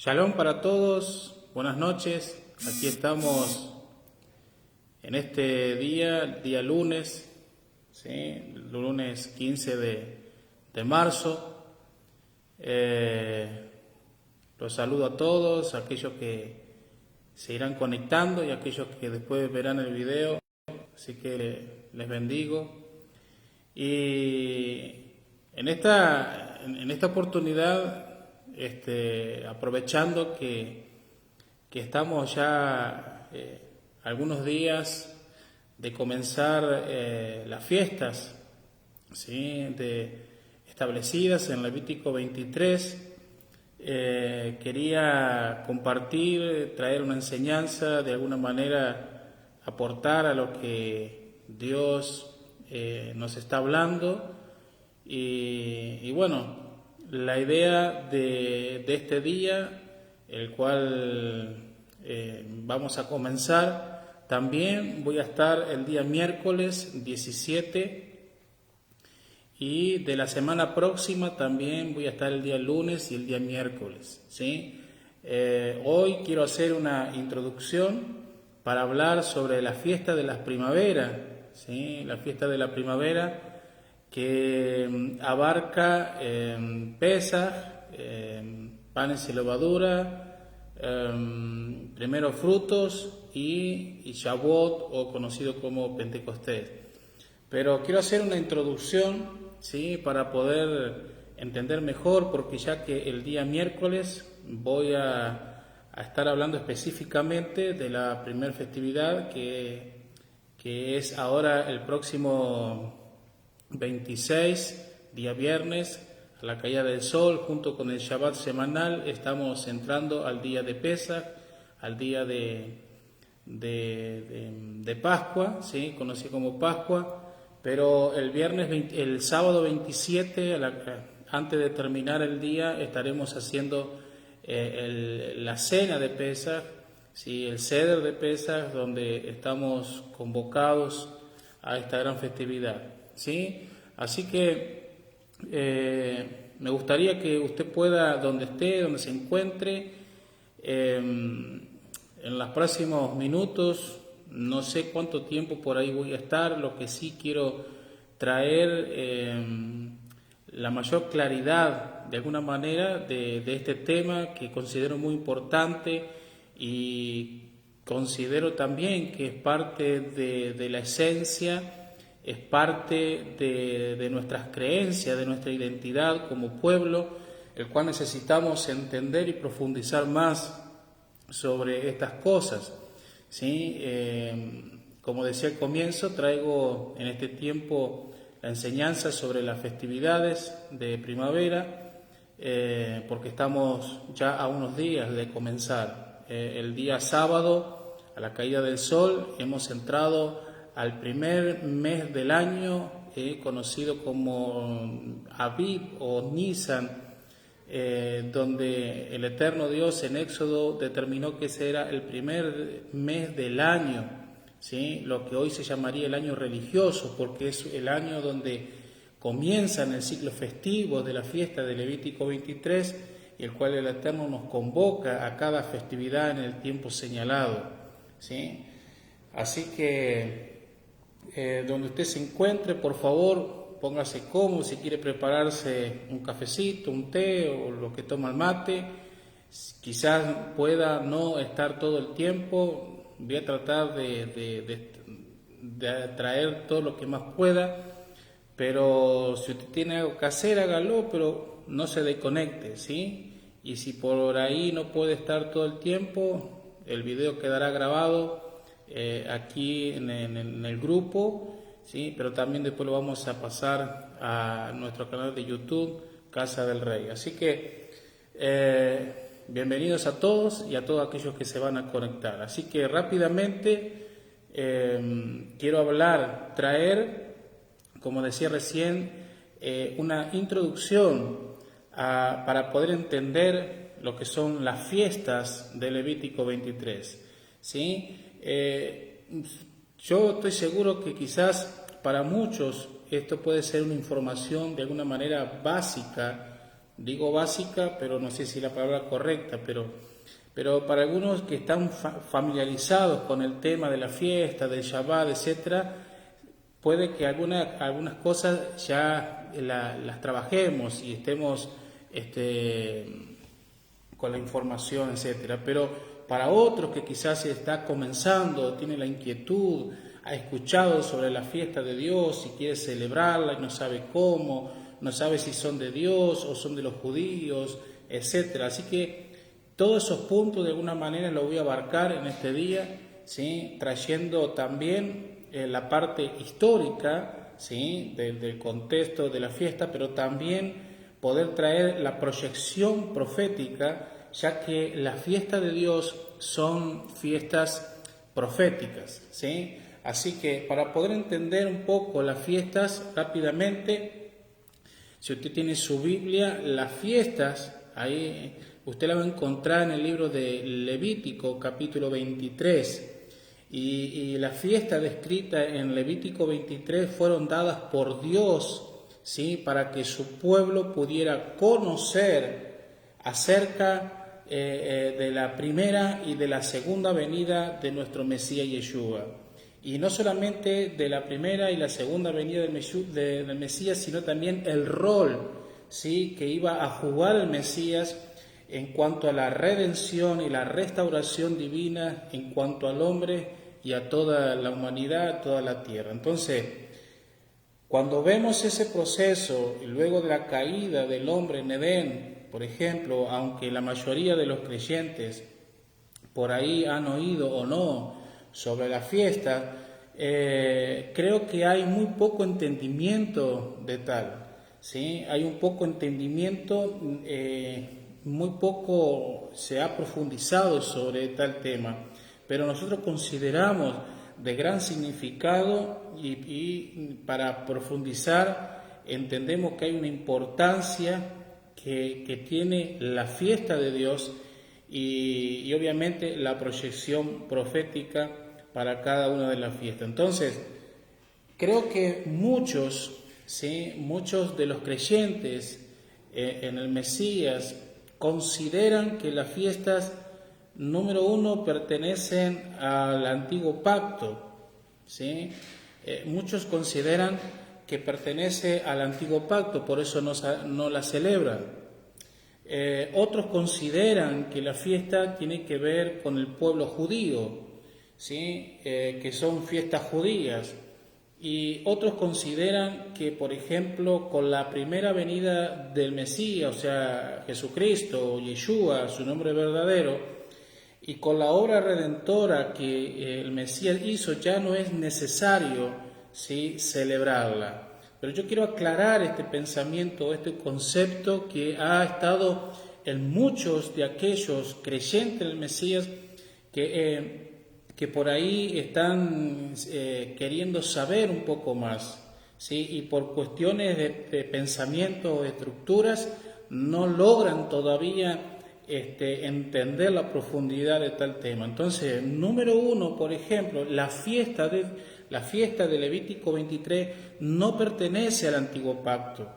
Shalom para todos, buenas noches. Aquí estamos en este día lunes, ¿sí? El lunes 15 de marzo. Los saludo a todos, a aquellos que se irán conectando y a aquellos que después verán el video. Así que les bendigo. Y en esta oportunidad, aprovechando que estamos ya algunos días de comenzar las fiestas, ¿sí? Establecidas en Levítico 23, quería compartir, traer una enseñanza, de alguna manera aportar a lo que Dios nos está hablando. Y bueno, la idea de este día, el cual vamos a comenzar, también voy a estar el día miércoles 17 y de la semana próxima también voy a estar el día lunes y el día miércoles, ¿sí? Hoy quiero hacer una introducción para hablar sobre la fiesta de las primaveras, ¿sí? La fiesta de la primavera que abarca Pesaj, panes y levadura, primeros frutos y Shavuot, o conocido como Pentecostés. Pero quiero hacer una introducción, ¿sí? Para poder entender mejor, porque ya que el día miércoles voy a estar hablando específicamente de la primera festividad que es ahora el próximo 26, día viernes, a la caída del sol, junto con el Shabbat semanal. Estamos entrando al día de Pesaj, al día de Pascua, ¿sí? Conocido como Pascua. Pero el sábado 27, antes de terminar el día, estaremos haciendo la cena de Pesaj, ¿sí? El Seder de Pesaj, donde estamos convocados a esta gran festividad, ¿sí? Así que me gustaría que usted pueda, donde esté, donde se encuentre, en los próximos minutos, no sé cuánto tiempo por ahí voy a estar, lo que sí quiero traer la mayor claridad de alguna manera de este tema que considero muy importante y considero también que es parte de la esencia, es parte de nuestras creencias, de nuestra identidad como pueblo, el cual necesitamos entender y profundizar más sobre estas cosas, ¿sí? Como decía al comienzo, traigo en este tiempo la enseñanza sobre las festividades de primavera, porque estamos ya a unos días de comenzar. El día sábado, a la caída del sol, hemos entrado al primer mes del año, conocido como Aviv o Nisan, donde el eterno Dios en Éxodo determinó que ese era el primer mes del año, ¿sí? Lo que hoy se llamaría el año religioso, porque es el año donde comienzan el ciclo festivo de la fiesta de Levítico 23, y el cual el Eterno nos convoca a cada festividad en el tiempo señalado, ¿sí? Así que donde usted se encuentre, por favor, póngase cómodo. Si quiere prepararse un cafecito, un té o lo que toma el mate, quizás pueda no estar todo el tiempo. Voy a tratar de traer todo lo que más pueda, pero si usted tiene algo que hacer, hágalo, pero no se desconecte, ¿sí? Y si por ahí no puede estar todo el tiempo, el video quedará grabado aquí en el grupo, ¿sí? Pero también después lo vamos a pasar a nuestro canal de YouTube, Casa del Rey. Así que bienvenidos a todos y a todos aquellos que se van a conectar. Así que rápidamente quiero traer, como decía recién, una introducción para poder entender lo que son las fiestas de Levítico 23, ¿sí? Yo estoy seguro que quizás para muchos esto puede ser una información de alguna manera básica, digo básica, pero no sé si la palabra correcta, pero para algunos que están familiarizados con el tema de la fiesta, del Shabbat, etcétera, puede que algunas cosas ya las trabajemos y estemos con la información, etcétera. Pero para otros que quizás está comenzando, tiene la inquietud, ha escuchado sobre la fiesta de Dios y quiere celebrarla y no sabe cómo, no sabe si son de Dios o son de los judíos, etcétera. Así que todos esos puntos de alguna manera los voy a abarcar en este día, ¿sí? Trayendo también la parte histórica, ¿sí? del contexto de la fiesta, pero también poder traer la proyección profética, ya que las fiestas de Dios son fiestas proféticas, ¿sí? Así que para poder entender un poco las fiestas rápidamente, si usted tiene su Biblia, las fiestas, ahí usted la va a encontrar en el libro de Levítico, capítulo 23. Y las fiestas descritas en Levítico 23 fueron dadas por Dios, ¿sí? Para que su pueblo pudiera conocer acerca de la primera y de la segunda venida de nuestro Mesías Yeshua. Y no solamente de la primera y la segunda venida del Mesías, sino también el rol, ¿sí? Que iba a jugar el Mesías en cuanto a la redención y la restauración divina en cuanto al hombre y a toda la humanidad, a toda la tierra. Entonces, cuando vemos ese proceso y luego de la caída del hombre en Edén, por ejemplo, aunque la mayoría de los creyentes por ahí han oído o no sobre la fiesta, creo que hay muy poco entendimiento de tal, ¿sí? Hay un poco entendimiento, muy poco se ha profundizado sobre tal tema, pero nosotros consideramos de gran significado y para profundizar entendemos que hay una importancia que tiene la fiesta de Dios y obviamente la proyección profética para cada una de las fiestas. Entonces, creo que muchos, ¿sí? Muchos de los creyentes en el Mesías consideran que las fiestas, número uno, pertenecen al antiguo pacto, ¿sí? Muchos consideran que pertenece al antiguo pacto, por eso no la celebran. Otros consideran que la fiesta tiene que ver con el pueblo judío, ¿sí? Que son fiestas judías. Y otros consideran que, por ejemplo, con la primera venida del Mesías, o sea, Jesucristo, Yeshua, su nombre verdadero, y con la obra redentora que el Mesías hizo, ya no es necesario, ¿sí? celebrarla. Pero yo quiero aclarar este pensamiento, este concepto que ha estado en muchos de aquellos creyentes del Mesías que por ahí están queriendo saber un poco más, ¿sí? Y por cuestiones de pensamiento o estructuras no logran todavía entender la profundidad de tal tema. Entonces, número uno, por ejemplo, la fiesta de Levítico 23 no pertenece al antiguo pacto,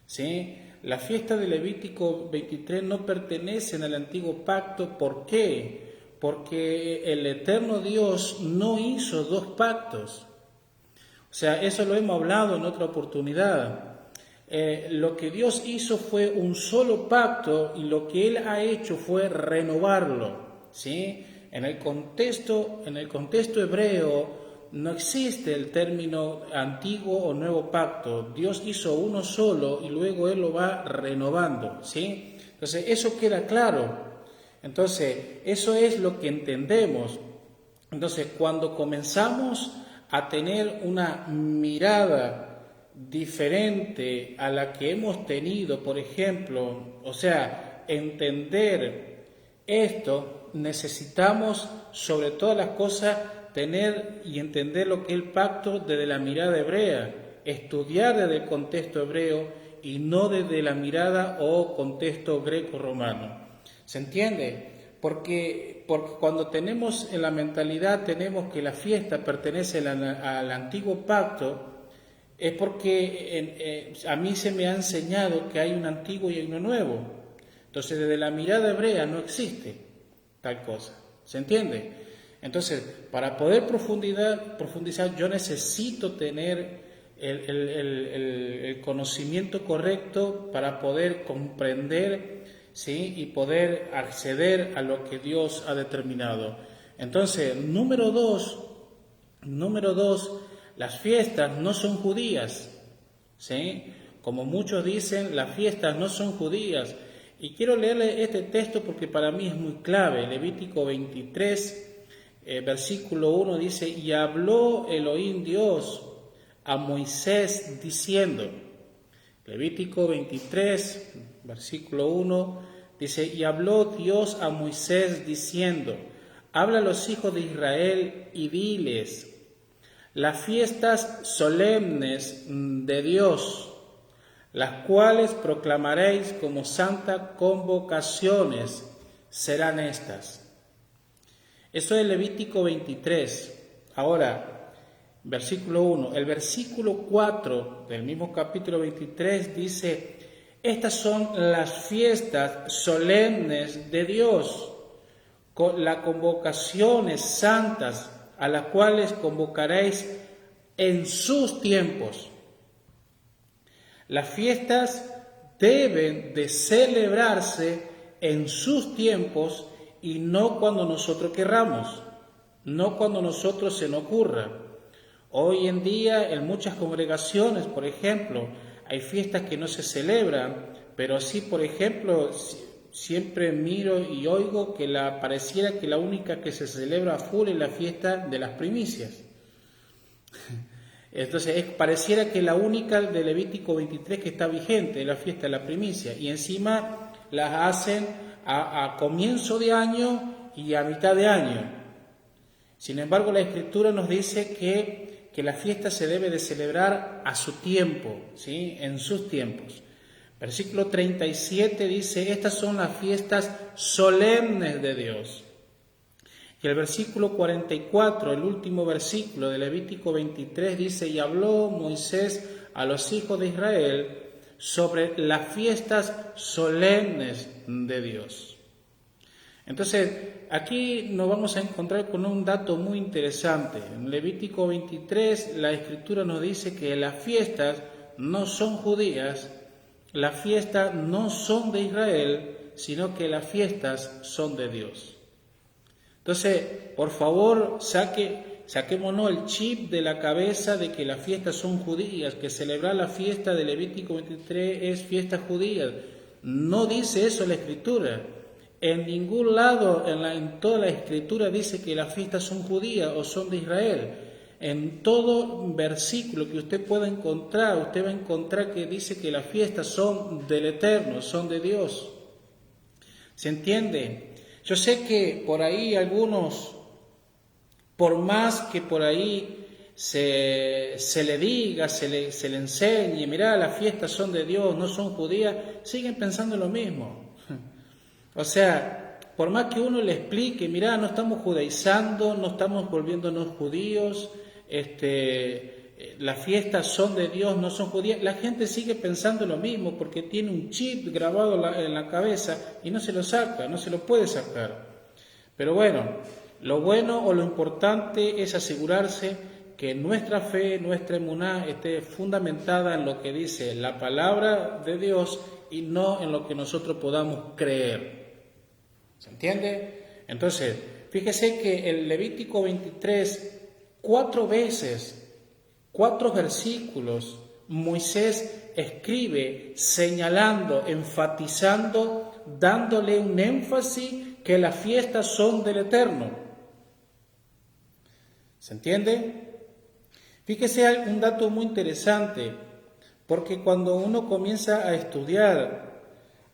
¿sí? La fiesta de Levítico 23 no pertenece al antiguo pacto. ¿Por qué? Porque el eterno Dios no hizo dos pactos. O sea, eso lo hemos hablado en otra oportunidad. Lo que Dios hizo fue un solo pacto y lo que Él ha hecho fue renovarlo, ¿sí? En el contexto hebreo no existe el término antiguo o nuevo pacto. Dios hizo uno solo y luego Él lo va renovando, ¿sí? Entonces, eso queda claro. Entonces, eso es lo que entendemos. Entonces, cuando comenzamos a tener una mirada diferente a la que hemos tenido, por ejemplo, o sea, entender esto, necesitamos sobre todas las cosas tener y entender lo que es el pacto desde la mirada hebrea, estudiar desde el contexto hebreo y no desde la mirada o contexto greco-romano. ¿Se entiende? Porque cuando tenemos en la mentalidad, tenemos que la fiesta pertenece al antiguo pacto, es porque a mí se me ha enseñado que hay un antiguo y hay uno nuevo. Entonces, desde la mirada hebrea no existe tal cosa. ¿Se entiende? Entonces, para poder profundizar, yo necesito tener el conocimiento correcto para poder comprender, ¿sí? Y poder acceder a lo que Dios ha determinado. Entonces, número dos, las fiestas no son judías, ¿sí? Como muchos dicen, las fiestas no son judías. Y quiero leerle este texto porque para mí es muy clave. Levítico 23, versículo 1 dice: y habló Elohim Dios a Moisés diciendo. Levítico 23, versículo 1 dice: y habló Dios a Moisés diciendo: habla a los hijos de Israel y diles: las fiestas solemnes de Dios, las cuales proclamaréis como santas convocaciones, serán estas. Eso es Levítico 23. Ahora, versículo 1. El versículo 4 del mismo capítulo 23 dice: estas son las fiestas solemnes de Dios, las convocaciones santas a las cuales convocaréis en sus tiempos. Las fiestas deben de celebrarse en sus tiempos y no cuando nosotros querramos, no cuando nosotros se nos ocurra. Hoy en día en muchas congregaciones, por ejemplo, hay fiestas que no se celebran, pero sí, por ejemplo, siempre miro y oigo que pareciera que la única que se celebra a full es la fiesta de las primicias. Entonces, pareciera que la única de Levítico 23 que está vigente es la fiesta de la primicia, y encima las hacen a comienzo de año y a mitad de año. Sin embargo, la Escritura nos dice que la fiesta se debe de celebrar a su tiempo, ¿sí? En sus tiempos. Versículo 37 dice: estas son las fiestas solemnes de Dios. Y el versículo 44, el último versículo de Levítico 23 dice: y habló Moisés a los hijos de Israel sobre las fiestas solemnes de Dios. Entonces, aquí nos vamos a encontrar con un dato muy interesante. En Levítico 23 la Escritura nos dice que las fiestas no son judías, las fiestas no son de Israel, sino que las fiestas son de Dios. Entonces, por favor, saquémonos el chip de la cabeza de que las fiestas son judías, que celebrar la fiesta de Levítico 23 es fiesta judía. No dice eso la Escritura. En ningún lado, en toda la Escritura dice que las fiestas son judías o son de Israel. En todo versículo que usted pueda encontrar, usted va a encontrar que dice que las fiestas son del Eterno, son de Dios. ¿Se entiende? Yo sé que por ahí algunos, por más que por ahí se le diga, se le enseñe, mirá, las fiestas son de Dios, no son judías, siguen pensando lo mismo. O sea, por más que uno le explique, mirá, no estamos judaizando, no estamos volviéndonos judíos, las fiestas son de Dios, no son judías, la gente sigue pensando lo mismo porque tiene un chip grabado en la cabeza y no se lo saca, no se lo puede sacar. Pero bueno, lo bueno o lo importante es asegurarse que nuestra fe, nuestra emuná esté fundamentada en lo que dice la palabra de Dios y no en lo que nosotros podamos creer. ¿Se entiende? Entonces, fíjese que el Levítico 23, 4 veces, 4 versículos, Moisés escribe señalando, enfatizando, dándole un énfasis que las fiestas son del Eterno. ¿Se entiende? Fíjese un dato muy interesante, porque cuando uno comienza a estudiar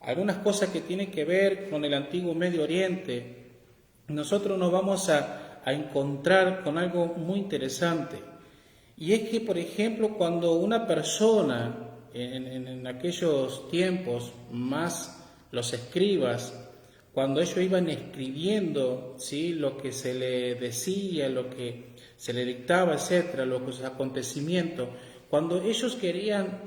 algunas cosas que tienen que ver con el antiguo Medio Oriente, nosotros nos vamos a encontrar con algo muy interesante. Y es que, por ejemplo, cuando una persona, en aquellos tiempos, más los escribas, cuando ellos iban escribiendo, ¿sí?, lo que se le decía, lo que se le dictaba, etcétera, los acontecimientos, cuando ellos querían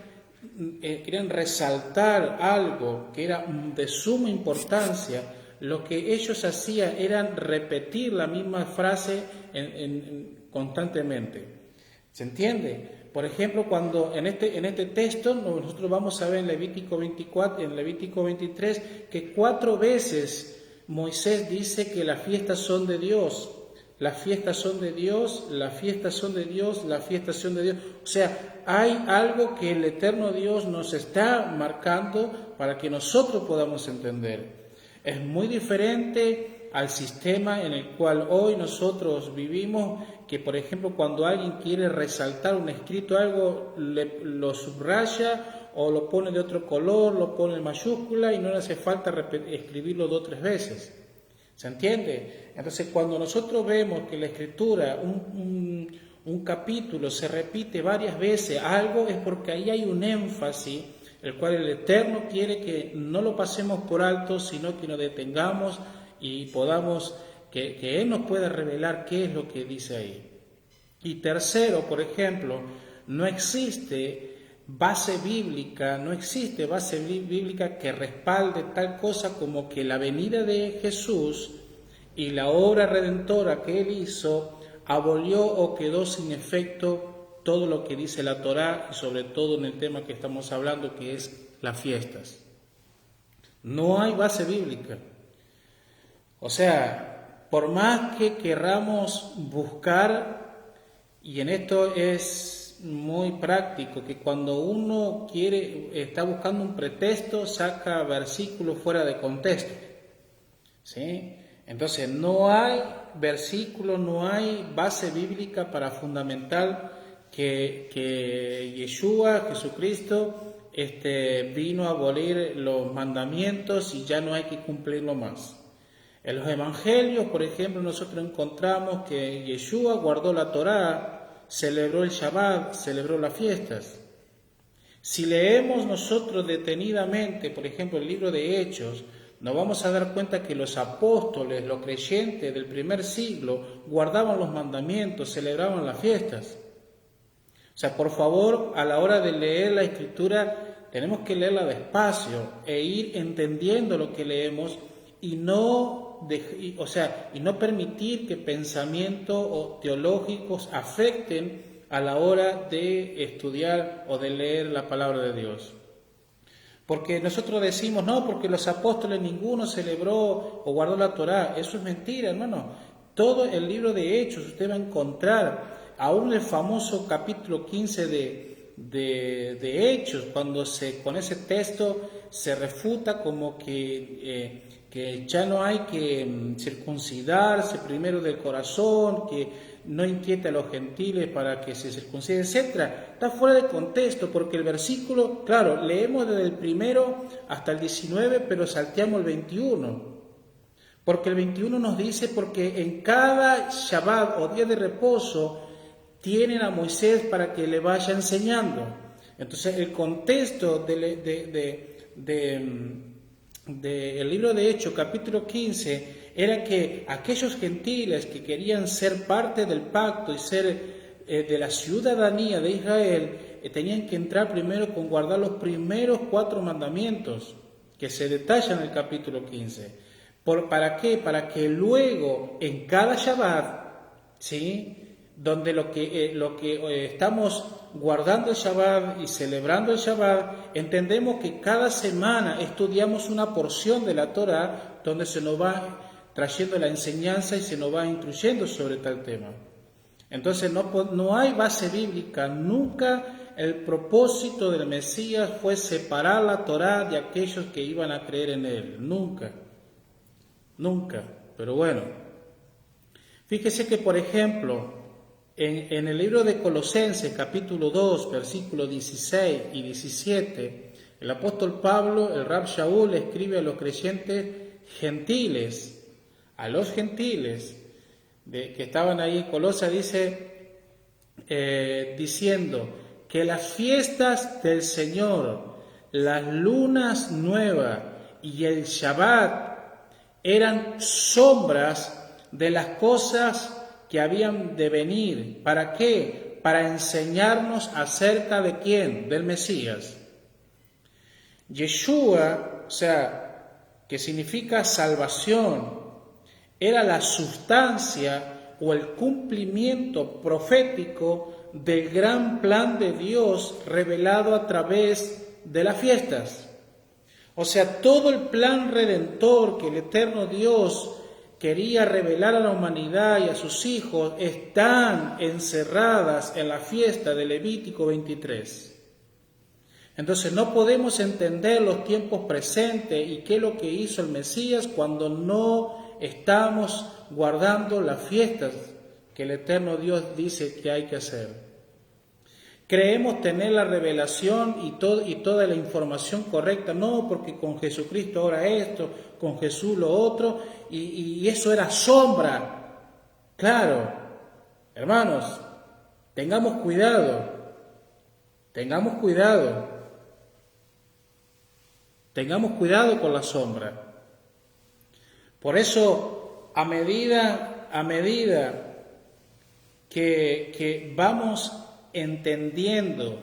resaltar algo que era de suma importancia, lo que ellos hacían era repetir la misma frase constantemente. ¿Se entiende? Por ejemplo, cuando en este texto nosotros vamos a ver en Levítico 24, en Levítico 23, que 4 veces Moisés dice que las fiestas son de Dios. Las fiestas son de Dios, las fiestas son de Dios, las fiestas son de Dios. O sea, hay algo que el eterno Dios nos está marcando para que nosotros podamos entender. Es muy diferente al sistema en el cual hoy nosotros vivimos, que por ejemplo cuando alguien quiere resaltar un escrito, algo lo subraya o lo pone de otro color, lo pone en mayúscula y no le hace falta escribirlo 2 o 3 veces. ¿Se entiende? Entonces, cuando nosotros vemos que la Escritura, un capítulo se repite varias veces, algo es porque ahí hay un énfasis, el cual el Eterno quiere que no lo pasemos por alto, sino que nos detengamos y podamos, que Él nos pueda revelar qué es lo que dice ahí. Y tercero, por ejemplo, no existe base bíblica que respalde tal cosa como que la venida de Jesús y la obra redentora que Él hizo abolió o quedó sin efecto todo lo que dice la Torá, y sobre todo en el tema que estamos hablando, que es las fiestas. No hay base bíblica. O sea, por más que querramos buscar, y en esto es muy práctico, que cuando uno está buscando un pretexto, saca versículos fuera de contexto, ¿sí? Entonces no hay versículo, no hay base bíblica para fundamentar que Yeshua, Jesucristo, vino a abolir los mandamientos y ya no hay que cumplirlo más. En los evangelios, por ejemplo, nosotros encontramos que Yeshua guardó la Torá, celebró el Shabbat, celebró las fiestas. Si leemos nosotros detenidamente, por ejemplo, el libro de Hechos, nos vamos a dar cuenta que los apóstoles, los creyentes del primer siglo, guardaban los mandamientos, celebraban las fiestas. O sea, por favor, a la hora de leer la Escritura, tenemos que leerla despacio e ir entendiendo lo que leemos y no permitir que pensamientos teológicos afecten a la hora de estudiar o de leer la palabra de Dios. Porque nosotros decimos, no, porque los apóstoles ninguno celebró o guardó la Torá. Eso es mentira, hermano. Todo el libro de Hechos usted va a encontrar, aún el famoso capítulo 15 de Hechos, cuando con ese texto se refuta como que ya no hay que circuncidarse primero del corazón, que no inquiete a los gentiles para que se circunciden, etc. Está fuera de contexto, porque el versículo, claro, leemos desde el 1 hasta el 19, pero salteamos el 21. Porque el 21 nos dice, porque en cada Shabbat o día de reposo tienen a Moisés para que le vaya enseñando. Entonces, el contexto del libro de Hechos, capítulo 15, era que aquellos gentiles que querían ser parte del pacto y ser de la ciudadanía de Israel, tenían que entrar primero con guardar los primeros 4 mandamientos que se detallan en el capítulo 15. ¿Para qué? Para que luego en cada Shabbat, ¿sí?, donde lo que estamos guardando el Shabbat y celebrando el Shabbat, entendemos que cada semana estudiamos una porción de la Torá donde se nos va trayendo la enseñanza y se nos va instruyendo sobre tal tema. Entonces no hay base bíblica. Nunca el propósito del Mesías fue separar la Torá de aquellos que iban a creer en él. Nunca. Pero bueno, fíjese que, por ejemplo, en el libro de Colosenses, capítulo 2, versículos 16 y 17, el apóstol Pablo, el Rab Shaul, le escribe a los creyentes gentiles, que estaban ahí en Colosa, dice, diciendo que las fiestas del Señor, las lunas nuevas y el Shabbat eran sombras de las cosas que habían de venir. ¿Para qué? Para enseñarnos acerca de quién, del Mesías. Yeshua, o sea, que significa salvación, era la sustancia o el cumplimiento profético del gran plan de Dios revelado a través de las fiestas. O sea, todo el plan redentor que el eterno Dios quería revelar a la humanidad y a sus hijos están encerradas en la fiesta de Levítico 23. Entonces no podemos entender los tiempos presentes y qué es lo que hizo el Mesías cuando no estamos guardando las fiestas que el eterno Dios dice que hay que hacer. Creemos tener la revelación y toda la información correcta, no, porque con Jesucristo ahora esto, con Jesús lo otro, y eso era sombra. Claro, hermanos, tengamos cuidado con la sombra. Por eso, a medida que vamos entendiendo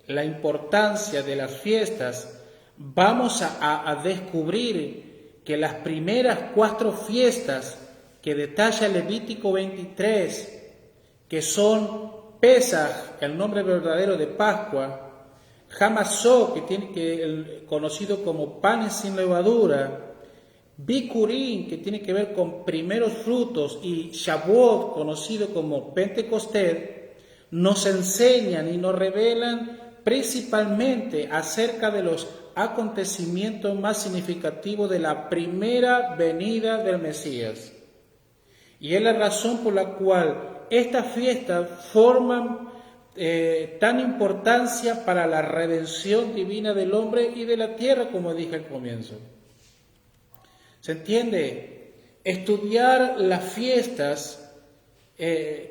la importancia de las fiestas, vamos a descubrir que las primeras 4 fiestas que detalla Levítico 23, que son Pesaj, el nombre verdadero de Pascua, Hamasó, conocido como panes sin levadura, Bikurim, que tiene que ver con primeros frutos, y Shavuot, conocido como Pentecostés, nos enseñan y nos revelan principalmente acerca de los acontecimientos más significativos de la primera venida del Mesías. Y es la razón por la cual estas fiestas forman tan importancia para la redención divina del hombre y de la tierra, como dije al comienzo. ¿Se entiende? Estudiar las fiestas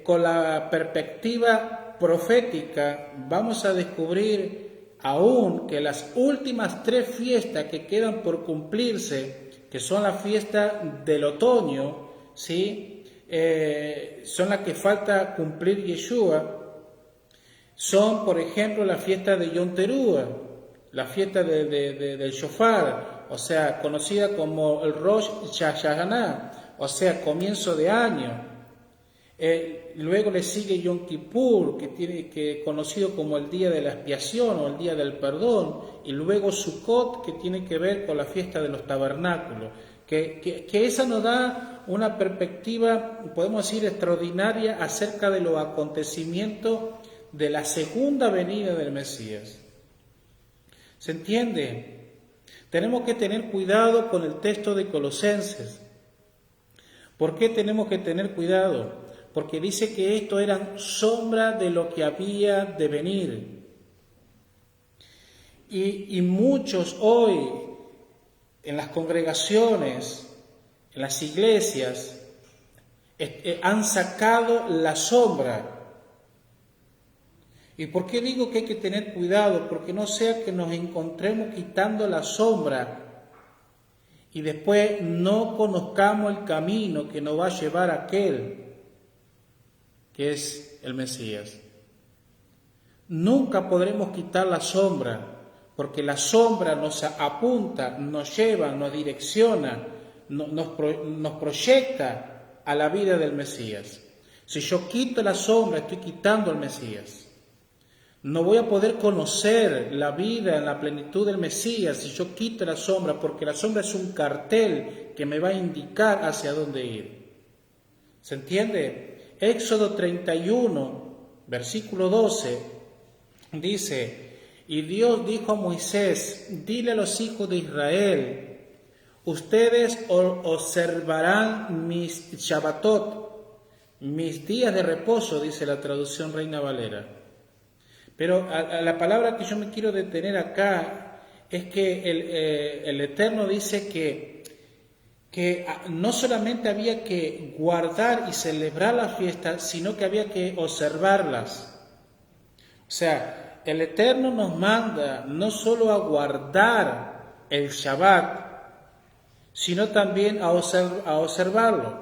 con la perspectiva profética, vamos a descubrir aún que las últimas 3 fiestas que quedan por cumplirse, que son la fiesta del otoño, ¿sí? Son las que falta cumplir Yeshua, son, por ejemplo, la fiesta de Yom Teruah, la fiesta del Shofar, o sea, conocida como el Rosh Hashanah, o sea, comienzo de año. Luego le sigue Yom Kippur, que conocido como el día de la expiación o el día del perdón, y luego Sukkot, que tiene que ver con la fiesta de los tabernáculos, que esa nos da una perspectiva, podemos decir, extraordinaria acerca de los acontecimientos de la segunda venida del Mesías. ¿Se entiende? Tenemos que tener cuidado con el texto de Colosenses. ¿Por qué tenemos que tener cuidado? Porque dice que esto eran sombra de lo que había de venir. Y muchos hoy en las congregaciones, en las iglesias, han sacado la sombra. ¿Y por qué digo que hay que tener cuidado? Porque no sea que nos encontremos quitando la sombra y después no conozcamos el camino que nos va a llevar a aquel que es el Mesías. Nunca podremos quitar la sombra, porque la sombra nos apunta, nos lleva, nos direcciona, nos proyecta a la vida del Mesías. Si yo quito la sombra, estoy quitando al Mesías. No voy a poder conocer la vida en la plenitud del Mesías si yo quito la sombra, porque la sombra es un cartel que me va a indicar hacia dónde ir. ¿Se entiende? Éxodo 31, versículo 12, dice: y Dios dijo a Moisés, dile a los hijos de Israel, ustedes observarán mis Shabbatot, mis días de reposo, dice la traducción Reina Valera. Pero a la palabra que yo me quiero detener acá es que el Eterno dice que no solamente había que guardar y celebrar las fiestas, sino que había que observarlas. O sea, el Eterno nos manda no solo a guardar el Shabbat, sino también a observarlo.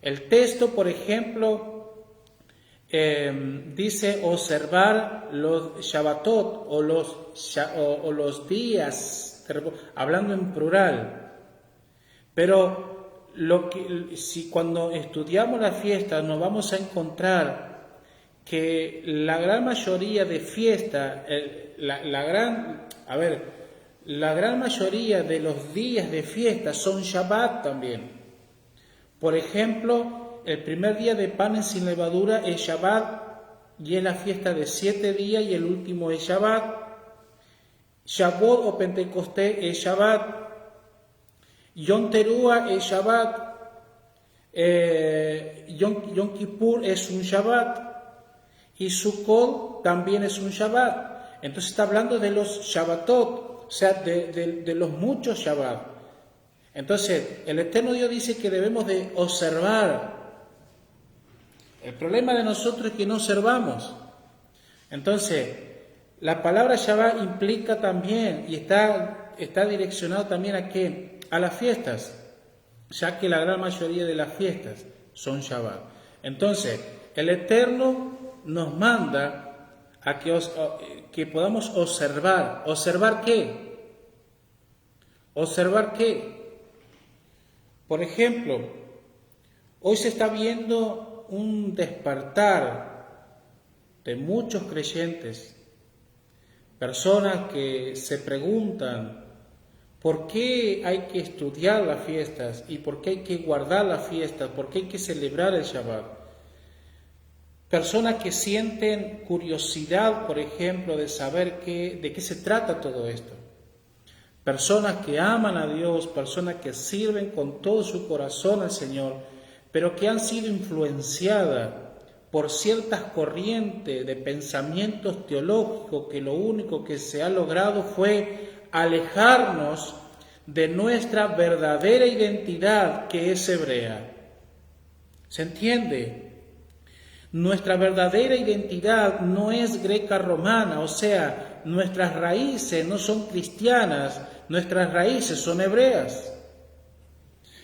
El texto, por ejemplo, dice observar los Shabbatot o los días, hablando en plural. Pero si cuando estudiamos la fiesta nos vamos a encontrar que la gran mayoría de fiestas, la gran mayoría de los días de fiesta son Shabbat también. Por ejemplo, el primer día de panes sin levadura es Shabbat y es la fiesta de 7 días y el último es Shabbat. Shavuot o Pentecostés es Shabbat. Yom Teruah es Shabbat. Yom Kippur es un Shabbat. Y Sukkot también es un Shabbat. Entonces está hablando de los Shabbatot, o sea, de los muchos Shabbat. Entonces, el Eterno Dios dice que debemos de observar. El problema de nosotros es que no observamos. Entonces, la palabra Shabbat implica también, y está direccionado también ¿a qué? A las fiestas, ya que la gran mayoría de las fiestas son Shabbat. Entonces, el Eterno nos manda a que podamos observar. ¿Observar qué? ¿Observar qué? Por ejemplo, hoy se está viendo un despertar de muchos creyentes, personas que se preguntan por qué hay que estudiar las fiestas y por qué hay que guardar las fiestas, por qué hay que celebrar el Shabbat. Personas que sienten curiosidad, por ejemplo, de saber de qué se trata todo esto. Personas que aman a Dios, personas que sirven con todo su corazón al Señor, pero que han sido influenciadas por ciertas corrientes de pensamientos teológicos que lo único que se ha logrado fue alejarnos de nuestra verdadera identidad, que es hebrea. ¿Se entiende? Nuestra verdadera identidad no es greca-romana, o sea, nuestras raíces no son cristianas, nuestras raíces son hebreas.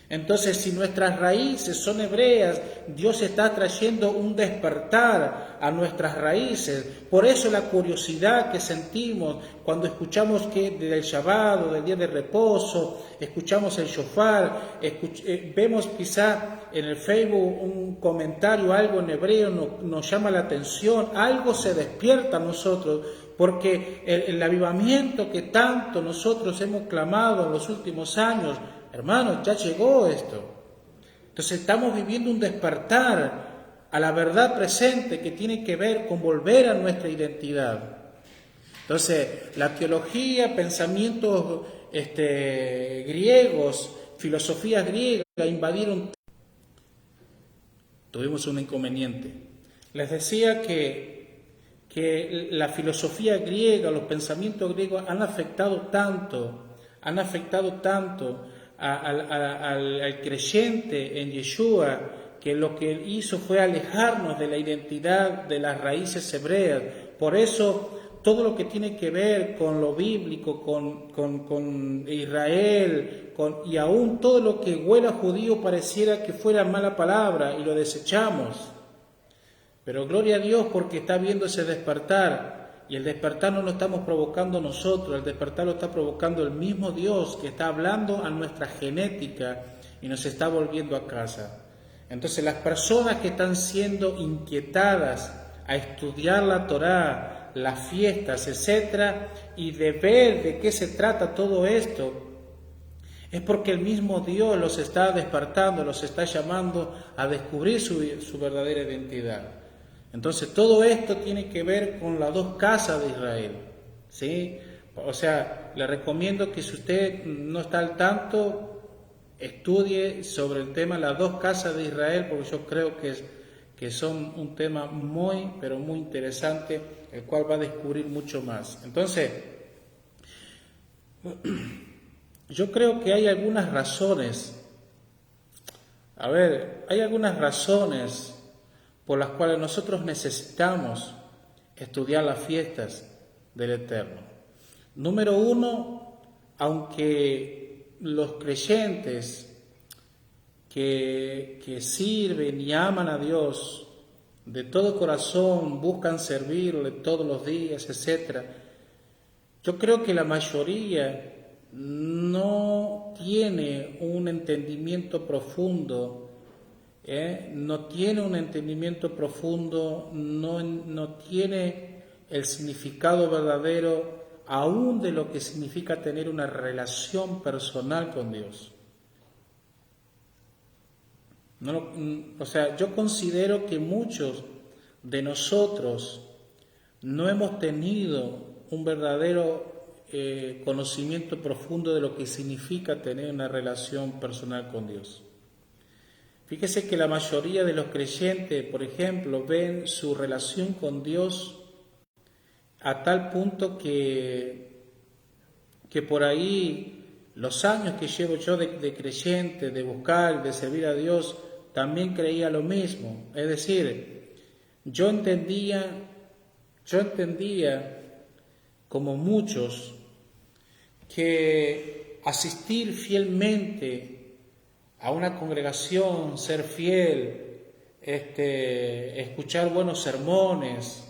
Entonces, si nuestras raíces son hebreas, Dios está trayendo un despertar a nuestras raíces. Por eso la curiosidad que sentimos cuando escuchamos que del Shabbat o del día de reposo, escuchamos el shofar, vemos quizá en el Facebook un comentario, algo en hebreo nos llama la atención, algo se despierta a nosotros, porque el avivamiento que tanto nosotros hemos clamado en los últimos años, hermanos, ya llegó esto. Entonces estamos viviendo un despertar a la verdad presente que tiene que ver con volver a nuestra identidad. Entonces, la teología, pensamientos griegos, filosofías griegas invadieron. Tuvimos un inconveniente. Les decía que la filosofía griega, los pensamientos griegos han afectado tanto al creyente en Yeshua, que lo que él hizo fue alejarnos de la identidad de las raíces hebreas. Por eso todo lo que tiene que ver con lo bíblico, con Israel, y aún todo lo que huele a judío pareciera que fuera mala palabra y lo desechamos. Pero gloria a Dios porque está viendo ese despertar. Y el despertar no lo estamos provocando nosotros, el despertar lo está provocando el mismo Dios que está hablando a nuestra genética y nos está volviendo a casa. Entonces las personas que están siendo inquietadas a estudiar la Torá, las fiestas, etcétera, y de ver de qué se trata todo esto, es porque el mismo Dios los está despertando, los está llamando a descubrir su verdadera identidad. Entonces todo esto tiene que ver con las dos casas de Israel, ¿sí? O sea, le recomiendo que si usted no está al tanto, estudie sobre el tema de las dos casas de Israel, porque yo creo que son un tema muy, pero muy interesante, el cual va a descubrir mucho más. Entonces, yo creo que hay algunas razones, por las cuales nosotros necesitamos estudiar las fiestas del Eterno. Número uno, aunque los creyentes que sirven y aman a Dios de todo corazón buscan servirle todos los días, etc. Yo creo que la mayoría no tiene un entendimiento profundo, no tiene un entendimiento profundo, no tiene el significado verdadero aún de lo que significa tener una relación personal con Dios. Yo considero que muchos de nosotros no hemos tenido un verdadero conocimiento profundo de lo que significa tener una relación personal con Dios. Fíjese que la mayoría de los creyentes, por ejemplo, ven su relación con Dios a tal punto que por ahí los años que llevo yo de creyente, de buscar, de servir a Dios, también creía lo mismo. Es decir, yo entendía como muchos que asistir fielmente a una congregación, ser fiel, escuchar buenos sermones,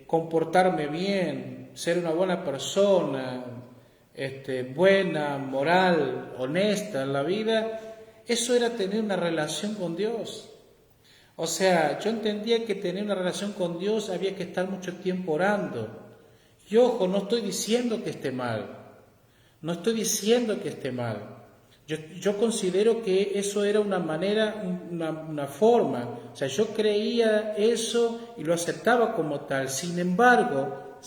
comportarme bien, ser una buena persona, buena, moral, honesta en la vida, eso era tener una relación con Dios. O sea, yo entendía que tener una relación con Dios había que estar mucho tiempo orando. Y ojo, no estoy diciendo que esté mal. Yo considero que eso era una manera, una forma. O sea, yo creía eso y lo aceptaba como tal. Sin embargo,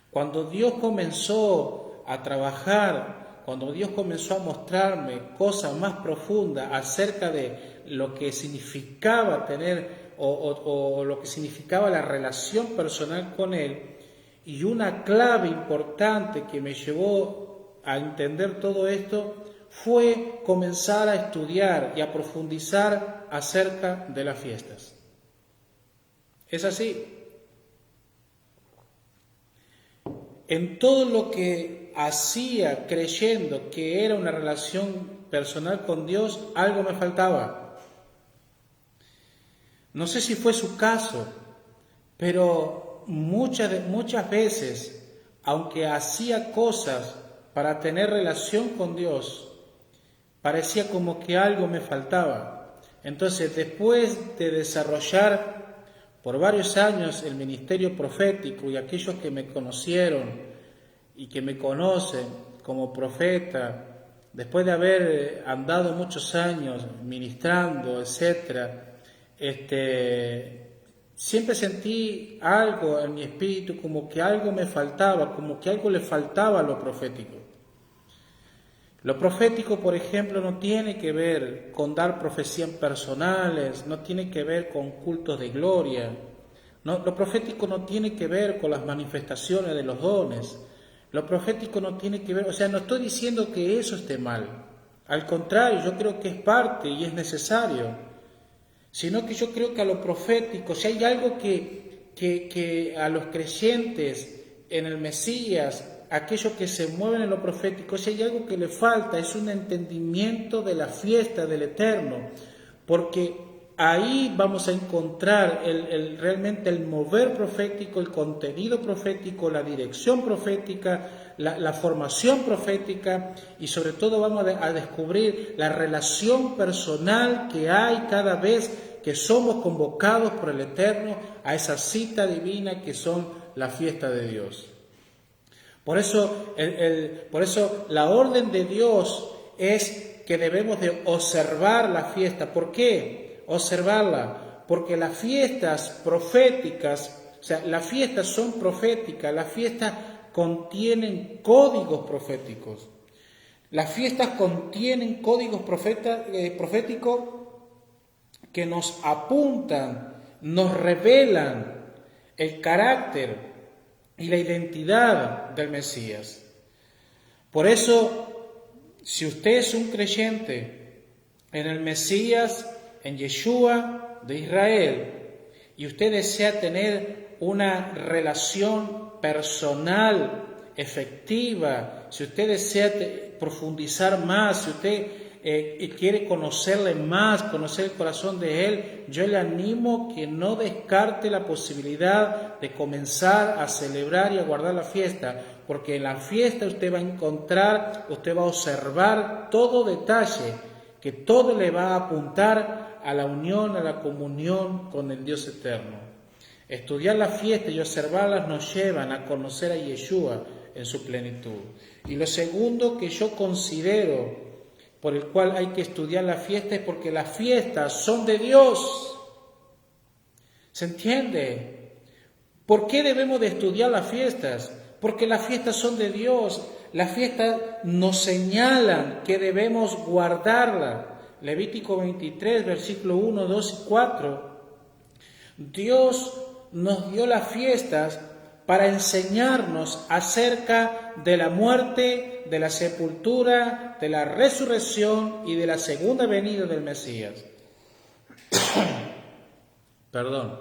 cuando Dios comenzó a trabajar, cuando Dios comenzó a mostrarme cosas más profundas acerca de lo que significaba tener o lo que significaba la relación personal con Él, y una clave importante que me llevó a entender todo esto fue comenzar a estudiar y a profundizar acerca de las fiestas. Es así. En todo lo que hacía creyendo que era una relación personal con Dios, algo me faltaba. No sé si fue su caso, pero muchas veces, aunque hacía cosas para tener relación con Dios, parecía como que algo me faltaba. Entonces, después de desarrollar por varios años el ministerio profético, y aquellos que me conocieron y que me conocen como profeta, después de haber andado muchos años ministrando, etc., siempre sentí algo en mi espíritu, como que algo me faltaba, como que algo le faltaba a lo profético. Lo profético, por ejemplo, no tiene que ver con dar profecías personales, no tiene que ver con cultos de gloria. No, lo profético no tiene que ver con las manifestaciones de los dones. Lo profético no tiene que ver, no estoy diciendo que eso esté mal. Al contrario, yo creo que es parte y es necesario. Sino que yo creo que a lo profético, si hay algo que a los creyentes en el Mesías, aquellos que se mueven en lo profético, si hay algo que le falta, es un entendimiento de la fiesta del Eterno, porque ahí vamos a encontrar realmente el mover profético, el contenido profético, la dirección profética, la formación profética, y sobre todo vamos a descubrir la relación personal que hay cada vez que somos convocados por el Eterno a esa cita divina que son la fiesta de Dios. Por eso la orden de Dios es que debemos de observar la fiesta. ¿Por qué observarla? Porque las fiestas proféticas, las fiestas son proféticas, las fiestas contienen códigos proféticos. Las fiestas contienen códigos proféticos que nos apuntan, nos revelan el carácter y la identidad del Mesías. Por eso, si usted es un creyente en el Mesías, en Yeshua de Israel, y usted desea tener una relación personal, efectiva, si usted desea profundizar más, si usted quiere conocerle más, conocer el corazón de Él, yo le animo que no descarte la posibilidad de comenzar a celebrar y a guardar la fiesta, porque en la fiesta usted va a encontrar, usted va a observar todo detalle, que todo le va a apuntar a la unión, a la comunión con el Dios eterno. Estudiar la fiesta y observarlas nos llevan a conocer a Yeshua en su plenitud. Y lo segundo que yo considero por el cual hay que estudiar la fiesta es porque las fiestas son de Dios. ¿Se entiende? ¿Por qué debemos de estudiar las fiestas? Porque las fiestas son de Dios. Las fiestas nos señalan que debemos guardarlas. Levítico 23, versículo 1, 2 y 4. Dios nos dio las fiestas para enseñarnos acerca de la muerte, de la sepultura, de la resurrección y de la segunda venida del Mesías. Perdón.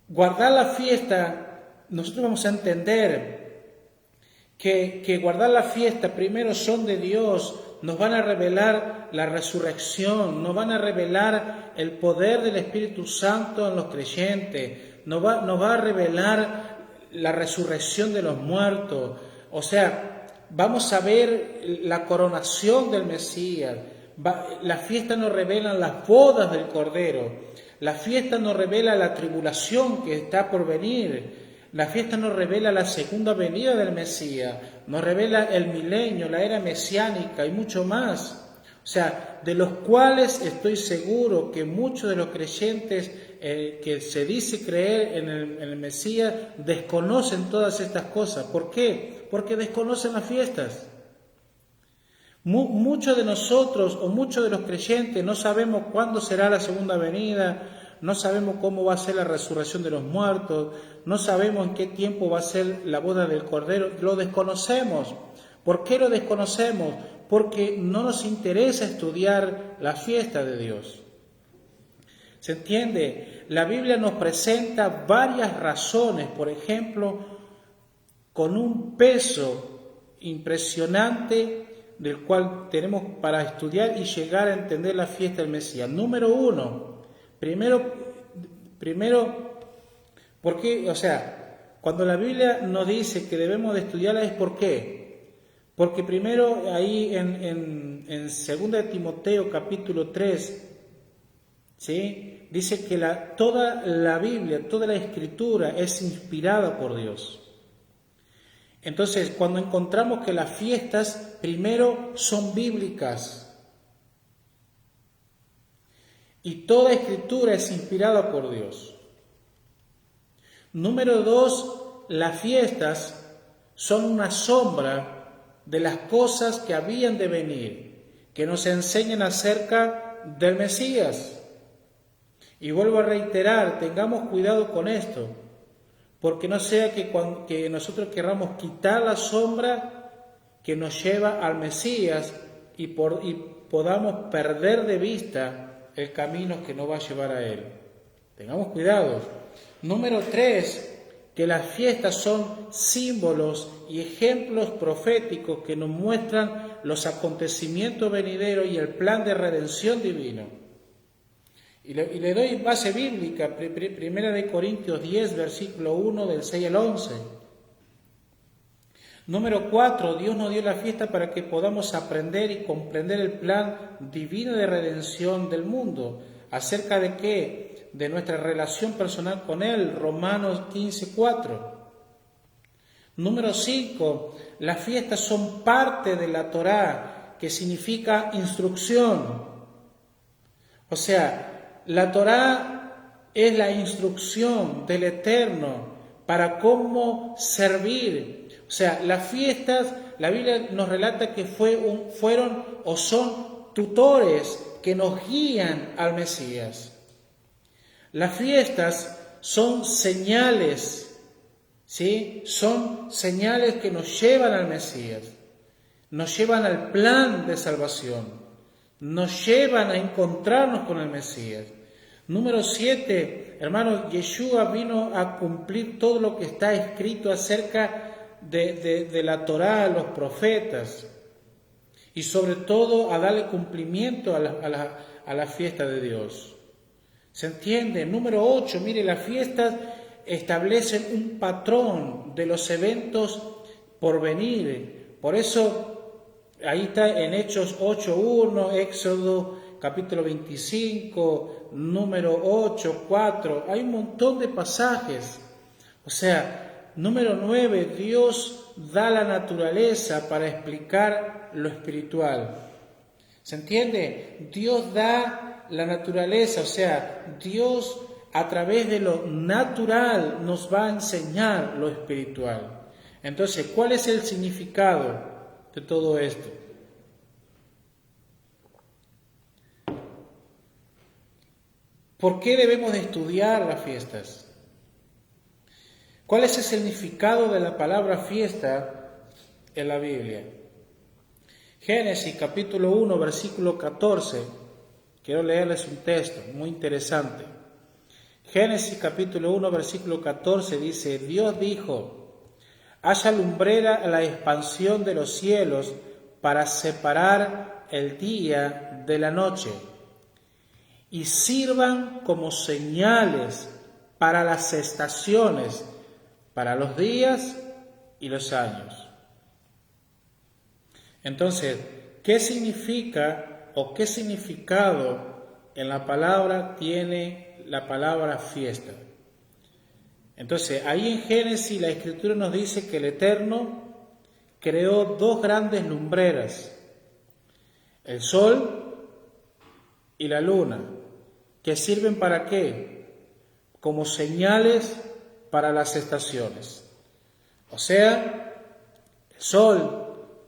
Guardar la fiesta, nosotros vamos a entender que guardar la fiesta primero son de Dios, nos van a revelar la resurrección, nos van a revelar el poder del Espíritu Santo en los creyentes, nos va a revelar la resurrección de los muertos. O sea, vamos a ver la coronación del Mesías. La fiesta nos revela las bodas del Cordero. La fiesta nos revela la tribulación que está por venir. La fiesta nos revela la segunda venida del Mesías. Nos revela el milenio, la era mesiánica y mucho más. O sea, de los cuales estoy seguro que muchos de los creyentes que se dice creer en el Mesías desconocen todas estas cosas. ¿Por qué? Porque desconocen las fiestas. Muchos de nosotros o muchos de los creyentes no sabemos cuándo será la segunda venida, no sabemos cómo va a ser la resurrección de los muertos, no sabemos en qué tiempo va a ser la boda del Cordero, lo desconocemos. ¿Por qué lo desconocemos? Porque no nos interesa estudiar la fiesta de Dios. ¿Se entiende? La Biblia nos presenta varias razones, por ejemplo, con un peso impresionante del cual tenemos para estudiar y llegar a entender la fiesta del Mesías. Número uno, primero, ¿por qué? O sea, cuando la Biblia nos dice que debemos de estudiarla es ¿por qué? Porque primero ahí en 2 Timoteo capítulo 3, ¿sí? Dice que toda la Biblia, toda la Escritura es inspirada por Dios. Entonces, cuando encontramos que las fiestas primero son bíblicas y toda Escritura es inspirada por Dios. Número dos, las fiestas son una sombra de las cosas que habían de venir, que nos enseñan acerca del Mesías. Y vuelvo a reiterar, tengamos cuidado con esto, porque no sea que nosotros querramos quitar la sombra que nos lleva al Mesías y podamos perder de vista el camino que nos va a llevar a Él. Tengamos cuidado. Número 3, que las fiestas son símbolos y ejemplos proféticos que nos muestran los acontecimientos venideros y el plan de redención divino. Y le doy base bíblica, 1 Corintios 10, versículo 1, del 6 al 11. Número 4, Dios nos dio la fiesta para que podamos aprender y comprender el plan divino de redención del mundo. ¿Acerca de qué? De nuestra relación personal con Él, Romanos 15, 4. Número 5, las fiestas son parte de la Torá, que significa instrucción. O sea, la Torá es la instrucción del Eterno para cómo servir. O sea, las fiestas, la Biblia nos relata que fueron o son tutores que nos guían al Mesías. Las fiestas son señales, ¿sí? Son señales que nos llevan al Mesías, nos llevan al plan de salvación, nos llevan a encontrarnos con el Mesías. Número 7, hermanos, Yeshua vino a cumplir todo lo que está escrito acerca de la Torá, los profetas. y sobre todo a darle cumplimiento a la fiesta de Dios. ¿Se entiende? Número 8, mire, las fiestas establecen un patrón de los eventos por venir. Por eso, ahí está en Hechos 8.1, Éxodo capítulo 25, número 8, 4. Hay un montón de pasajes. O sea, número 9, Dios da la naturaleza para explicar lo espiritual. ¿Se entiende? Dios da la naturaleza, o sea, Dios a través de lo natural nos va a enseñar lo espiritual. Entonces, ¿cuál es el significado de todo esto? ¿Por qué debemos de estudiar las fiestas? ¿Cuál es el significado de la palabra fiesta en la Biblia? Génesis capítulo 1, versículo 14. Quiero leerles un texto muy interesante. Génesis capítulo 1, versículo 14 dice: Dios dijo: haya lumbrera a la expansión de los cielos para separar el día de la noche, y sirvan como señales para las estaciones, para los días y los años. Entonces, ¿qué significa o qué significado en la palabra tiene la palabra fiesta? Entonces, ahí en Génesis la Escritura nos dice que el Eterno creó dos grandes lumbreras, el sol y la luna, que sirven ¿para qué? Como señales para las estaciones. O sea, el sol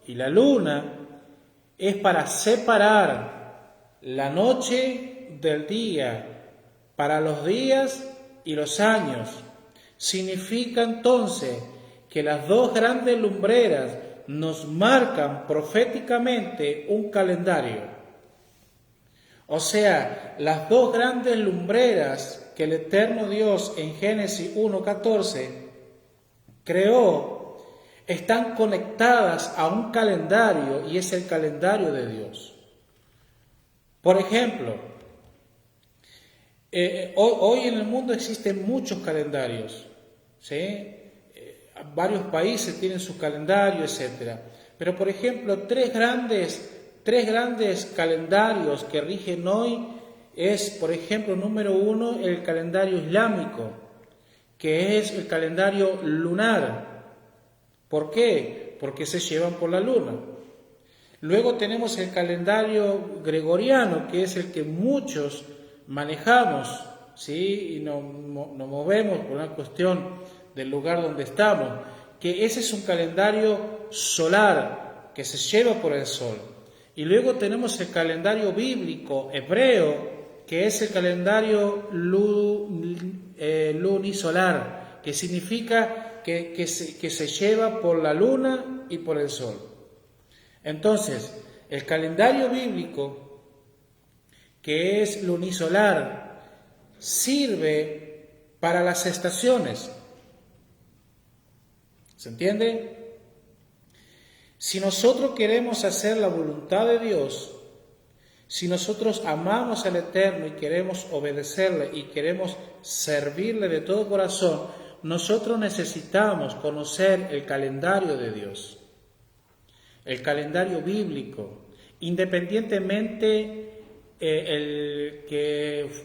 y la luna es para separar la noche del día, para los días y los años. Significa entonces que las dos grandes lumbreras nos marcan proféticamente un calendario. O sea, las dos grandes lumbreras que el eterno Dios en Génesis 1:14 creó están conectadas a un calendario, y es el calendario de Dios. Por ejemplo, hoy en el mundo existen muchos calendarios, ¿sí? Varios países tienen su calendario, etc. Pero, por ejemplo, tres grandes calendarios que rigen hoy es, por ejemplo, número 1, el calendario islámico, que es el calendario lunar. ¿Por qué? Porque se llevan por la luna. Luego tenemos el calendario gregoriano, que es el que muchos manejamos, ¿sí? Y nos movemos por una cuestión del lugar donde estamos, que ese es un calendario solar, que se lleva por el sol. Y luego tenemos el calendario bíblico hebreo, que es el calendario lunisolar, que significa que se lleva por la luna y por el sol. Entonces, el calendario bíblico, que es lunisolar, sirve para las estaciones. ¿Se entiende? Si nosotros queremos hacer la voluntad de Dios, si nosotros amamos al Eterno y queremos obedecerle y queremos servirle de todo corazón, nosotros necesitamos conocer el calendario de Dios, el calendario bíblico, independientemente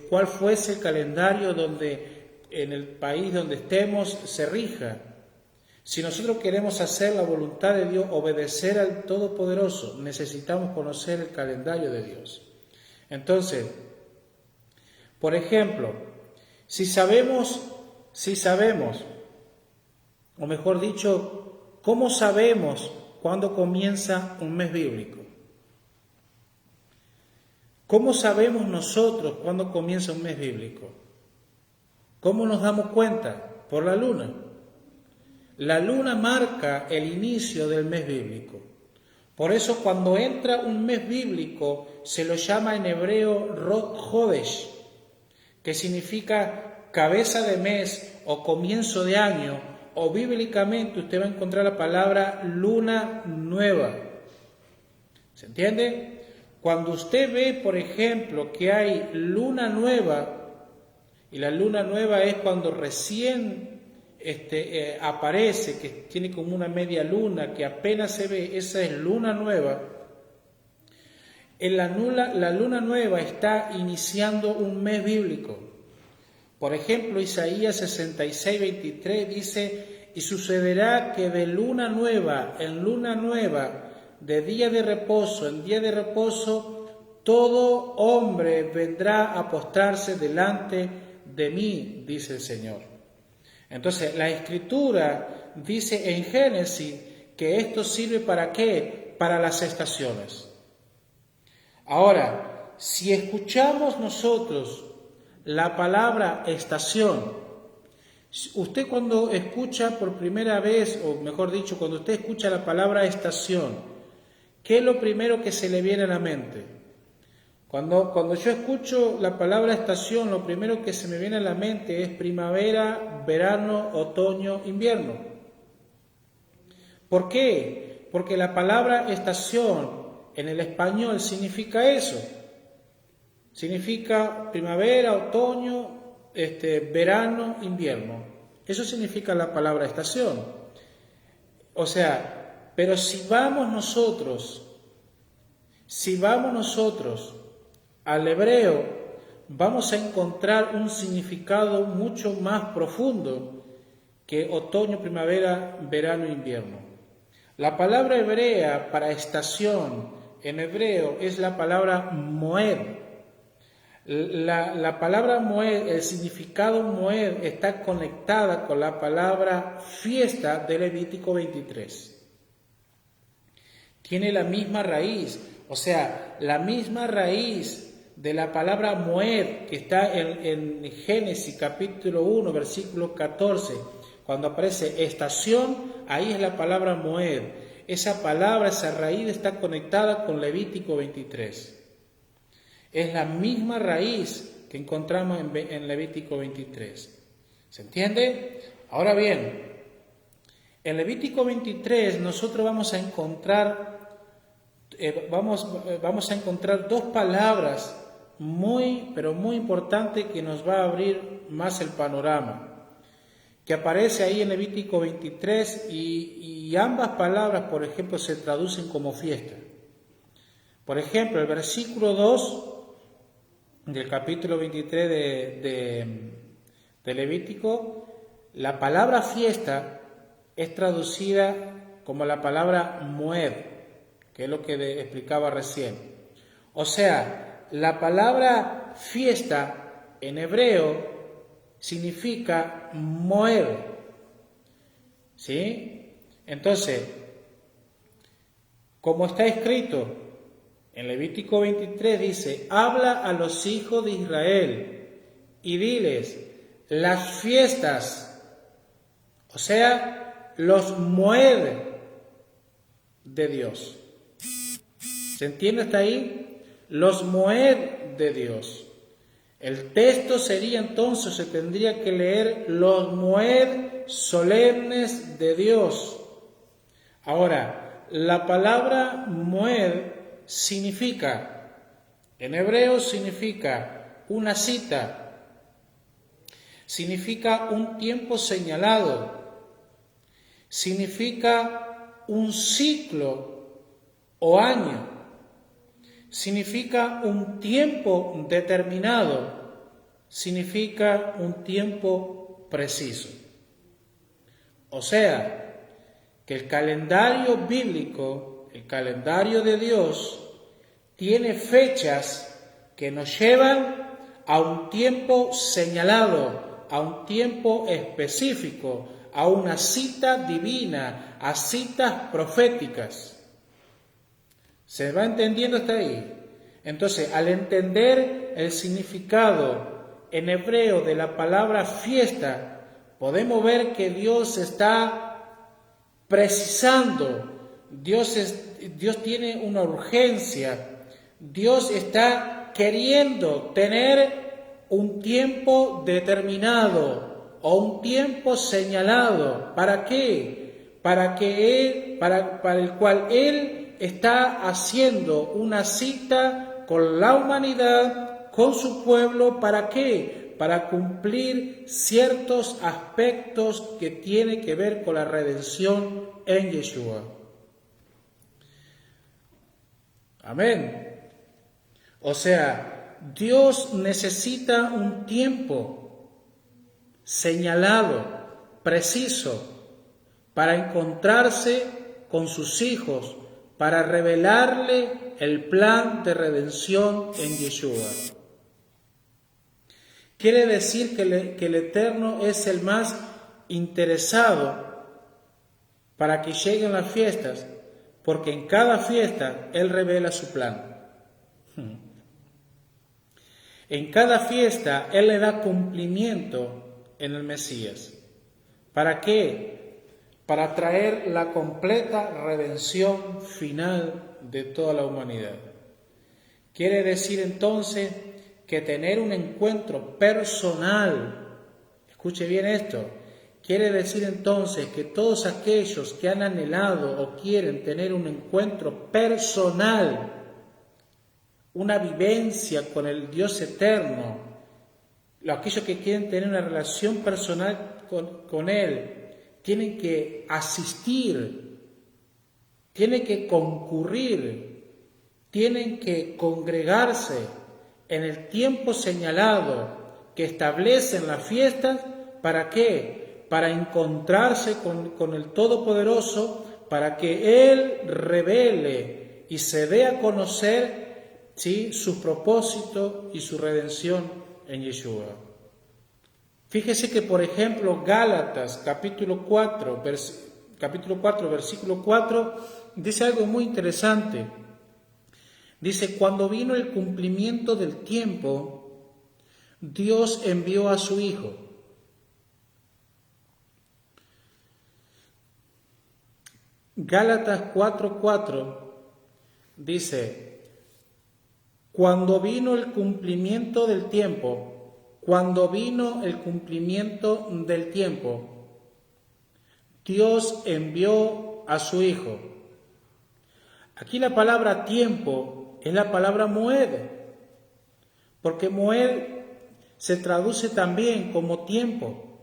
cuál fuese el calendario donde en el país donde estemos se rija. Si nosotros queremos hacer la voluntad de Dios, obedecer al Todopoderoso, necesitamos conocer el calendario de Dios. Entonces, por ejemplo, si sabemos, o mejor dicho, ¿cómo sabemos cuándo comienza un mes bíblico? ¿Cómo sabemos nosotros cuándo comienza un mes bíblico? ¿Cómo nos damos cuenta? Por la luna. La luna marca el inicio del mes bíblico. Por eso cuando entra un mes bíblico se lo llama en hebreo Rosh Hodesh, que significa cabeza de mes o comienzo de año, o bíblicamente usted va a encontrar la palabra luna nueva. ¿Se entiende? Cuando usted ve, por ejemplo, que hay luna nueva, y la luna nueva es cuando recién aparece, que tiene como una media luna, que apenas se ve, esa es luna nueva. La luna nueva está iniciando un mes bíblico. Por ejemplo, Isaías 66:23 dice: y sucederá que de luna nueva en luna nueva, de día de reposo en día de reposo, todo hombre vendrá a postrarse delante de mí, dice el Señor. Entonces, la Escritura dice en Génesis que esto sirve ¿para qué? Para las estaciones. Ahora, si escuchamos nosotros la palabra estación, usted cuando escucha por primera vez, o mejor dicho, cuando usted escucha la palabra estación, ¿qué es lo primero que se le viene a la mente? Cuando yo escucho la palabra estación, lo primero que se me viene a la mente es primavera, verano, otoño, invierno. ¿Por qué? Porque la palabra estación en el español significa eso. Significa primavera, otoño, verano, invierno. Eso significa la palabra estación. O sea, pero si vamos nosotros al hebreo, vamos a encontrar un significado mucho más profundo que otoño, primavera, verano e invierno. La palabra hebrea para estación en hebreo es la palabra moed. La palabra moed, el significado moed está conectada con la palabra fiesta de Levítico 23. Tiene la misma raíz, o sea, la misma raíz de la palabra moed que está en Génesis capítulo 1, versículo 14. Cuando aparece estación, ahí es la palabra moed. Esa palabra, esa raíz está conectada con Levítico 23. Es la misma raíz que encontramos en Levítico 23. ¿Se entiende? Ahora bien, en Levítico 23 nosotros vamos a encontrar dos palabras pero muy importantes que nos va a abrir más el panorama, que aparece ahí en Levítico 23 y ambas palabras, por ejemplo, se traducen como fiesta. Por ejemplo, el versículo 2 del capítulo 23 de Levítico, la palabra fiesta es traducida como la palabra moed, que es lo que explicaba recién. O sea, la palabra fiesta en hebreo significa moed. ¿Sí? Entonces, como está escrito en Levítico 23, dice: habla a los hijos de Israel y diles las fiestas, o sea, los moed de Dios. ¿Se entiende hasta ahí? Los moed de Dios. El texto sería entonces, se tendría que leer los moed solemnes de Dios. Ahora, la palabra moed significa, en hebreo significa una cita, significa un tiempo señalado, significa un ciclo o año, significa un tiempo determinado, significa un tiempo preciso. O sea, que el calendario bíblico, el calendario de Dios, tiene fechas que nos llevan a un tiempo señalado, a un tiempo específico, a una cita divina, a citas proféticas. ¿Se va entendiendo hasta ahí? Entonces, al entender el significado en hebreo de la palabra fiesta, podemos ver que Dios está precisando, Dios tiene una urgencia, Dios está queriendo tener un tiempo determinado o un tiempo señalado. ¿Para qué? Para el cual Él está haciendo una cita con la humanidad, con su pueblo. ¿Para qué? Para cumplir ciertos aspectos que tienen que ver con la redención en Yeshua. Amén. O sea, Dios necesita un tiempo señalado, preciso, para encontrarse con sus hijos, para revelarle el plan de redención en Yeshua. Quiere decir que el Eterno es el más interesado para que lleguen las fiestas, porque en cada fiesta Él revela su plan. En cada fiesta Él le da cumplimiento en el Mesías. ¿Para qué? Para traer la completa redención final de toda la humanidad. Quiere decir entonces que tener un encuentro personal, escuche bien esto, quiere decir entonces que todos aquellos que han anhelado o quieren tener un encuentro personal, una vivencia con el Dios eterno, aquellos que quieren tener una relación personal con Él, tienen que asistir, tienen que concurrir, tienen que congregarse en el tiempo señalado que establecen las fiestas. ¿Para qué? Para encontrarse con el Todopoderoso, para que Él revele y se dé a conocer, ¿sí?, su propósito y su redención en Yeshua. Fíjese que, por ejemplo, Gálatas, capítulo 4, versículo 4, dice algo muy interesante. Dice: cuando vino el cumplimiento del tiempo, Dios envió a su Hijo. Gálatas 4:4 dice: cuando vino el cumplimiento del tiempo, Dios envió a su Hijo. Aquí la palabra tiempo es la palabra moed, porque moed se traduce también como tiempo.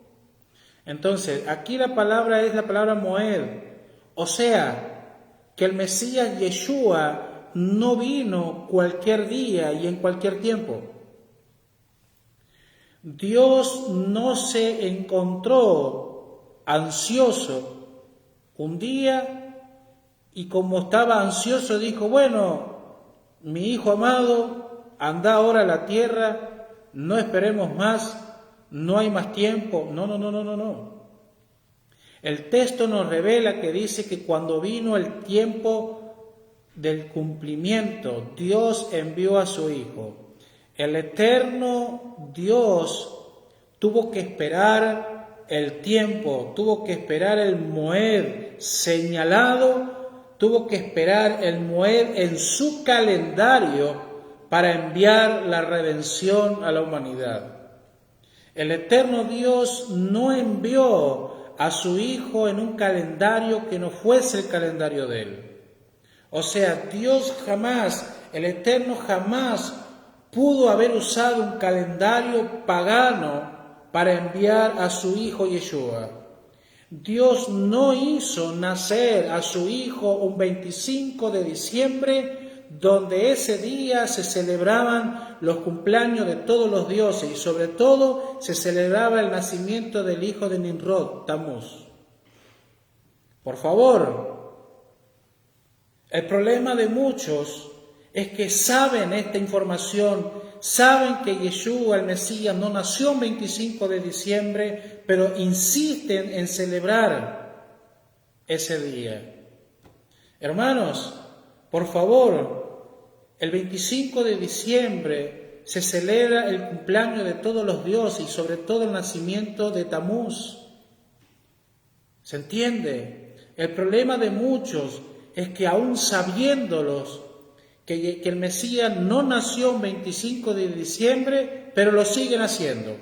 Entonces, aquí la palabra es la palabra moed, o sea, que el Mesías Yeshua no vino cualquier día y en cualquier tiempo. Dios no se encontró ansioso un día y como estaba ansioso dijo: bueno, mi hijo amado, anda ahora a la tierra, no esperemos más, no hay más tiempo. No. El texto nos revela que dice que cuando vino el tiempo del cumplimiento, Dios envió a su Hijo. El eterno Dios tuvo que esperar el tiempo, tuvo que esperar el moed señalado, tuvo que esperar el moed en su calendario para enviar la redención a la humanidad. El eterno Dios no envió a su Hijo en un calendario que no fuese el calendario de Él. O sea, Dios jamás, el eterno jamás pudo haber usado un calendario pagano para enviar a su Hijo Yeshua. Dios no hizo nacer a su Hijo un 25 de diciembre, donde ese día se celebraban los cumpleaños de todos los dioses y sobre todo se celebraba el nacimiento del hijo de Nimrod, Tamuz. Por favor, el problema de muchos es que saben esta información, saben que Yeshua, el Mesías, no nació el 25 de diciembre, pero insisten en celebrar ese día. Hermanos, por favor, el 25 de diciembre se celebra el cumpleaños de todos los dioses y sobre todo el nacimiento de Tamuz. ¿Se entiende? El problema de muchos es que aún sabiéndolos, que el Mesías no nació el 25 de diciembre, pero lo siguen haciendo.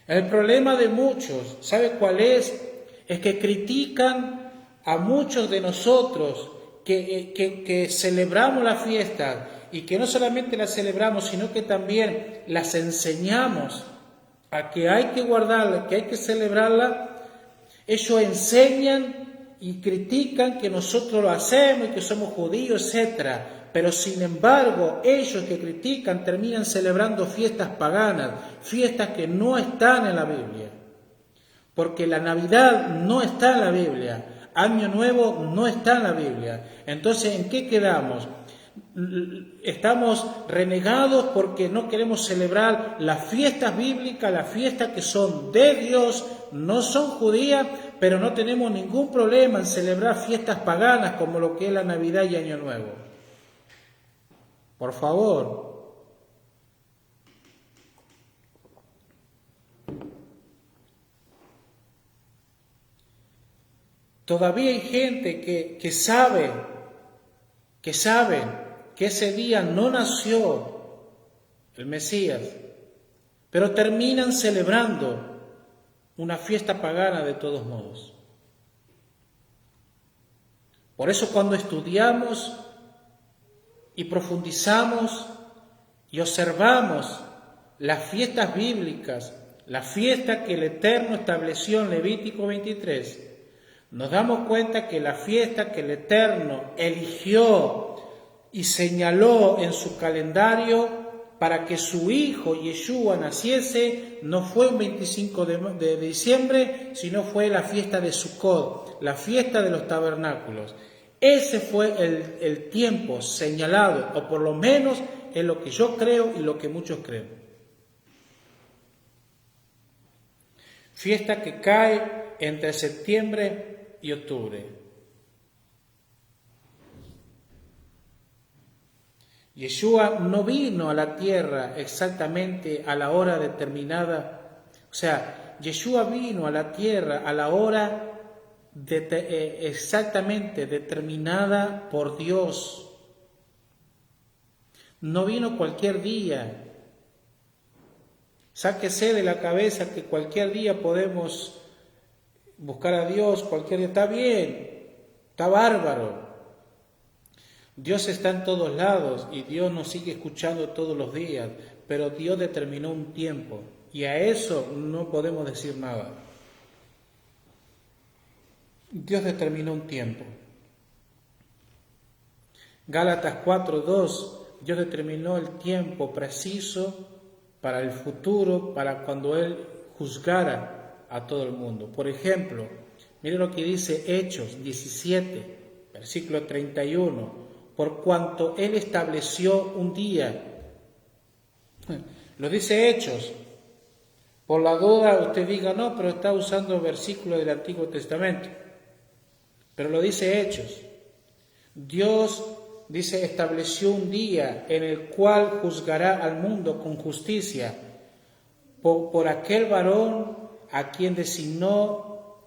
El problema de muchos, ¿sabe cuál es? Es que critican a muchos de nosotros que celebramos la fiesta y que no solamente las celebramos, sino que también las enseñamos a que hay que guardarla, que hay que celebrarla, ellos enseñan y critican que nosotros lo hacemos y que somos judíos, etc. Pero sin embargo, ellos que critican terminan celebrando fiestas paganas, fiestas que no están en la Biblia. Porque la Navidad no está en la Biblia, Año Nuevo no está en la Biblia. Entonces, ¿en qué quedamos? Estamos renegados porque no queremos celebrar las fiestas bíblicas, las fiestas que son de Dios, no son judías, pero no tenemos ningún problema en celebrar fiestas paganas como lo que es la Navidad y Año Nuevo. Por favor. Todavía hay gente que sabe que ese día no nació el Mesías, pero terminan celebrando una fiesta pagana de todos modos. Por eso cuando estudiamos y profundizamos y observamos las fiestas bíblicas, la fiesta que el Eterno estableció en Levítico 23, nos damos cuenta que la fiesta que el Eterno eligió y señaló en su calendario para que su hijo Yeshua naciese no fue un 25 de diciembre, sino fue la fiesta de Sukkot, la fiesta de los tabernáculos. Ese fue el tiempo señalado, o por lo menos es lo que yo creo y lo que muchos creen. Fiesta que cae entre septiembre y octubre. Yeshua no vino a la tierra exactamente a la hora determinada. O sea, Yeshua vino a la tierra a la hora exactamente determinada por Dios. No vino cualquier día. Sáquese de la cabeza que cualquier día podemos buscar a Dios, cualquier día. Está bien, está bárbaro. Dios está en todos lados y Dios nos sigue escuchando todos los días, pero Dios determinó un tiempo y a eso no podemos decir nada. Dios determinó un tiempo. Gálatas 4:2, Dios determinó el tiempo preciso para el futuro, para cuando Él juzgara a todo el mundo. Por ejemplo, mire lo que dice Hechos 17, versículo 31. Por cuanto Él estableció un día. Lo dice Hechos. Por la duda usted diga, no, pero está usando versículos del Antiguo Testamento. Pero lo dice Hechos. Dios, dice, estableció un día en el cual juzgará al mundo con justicia por aquel varón a quien designó,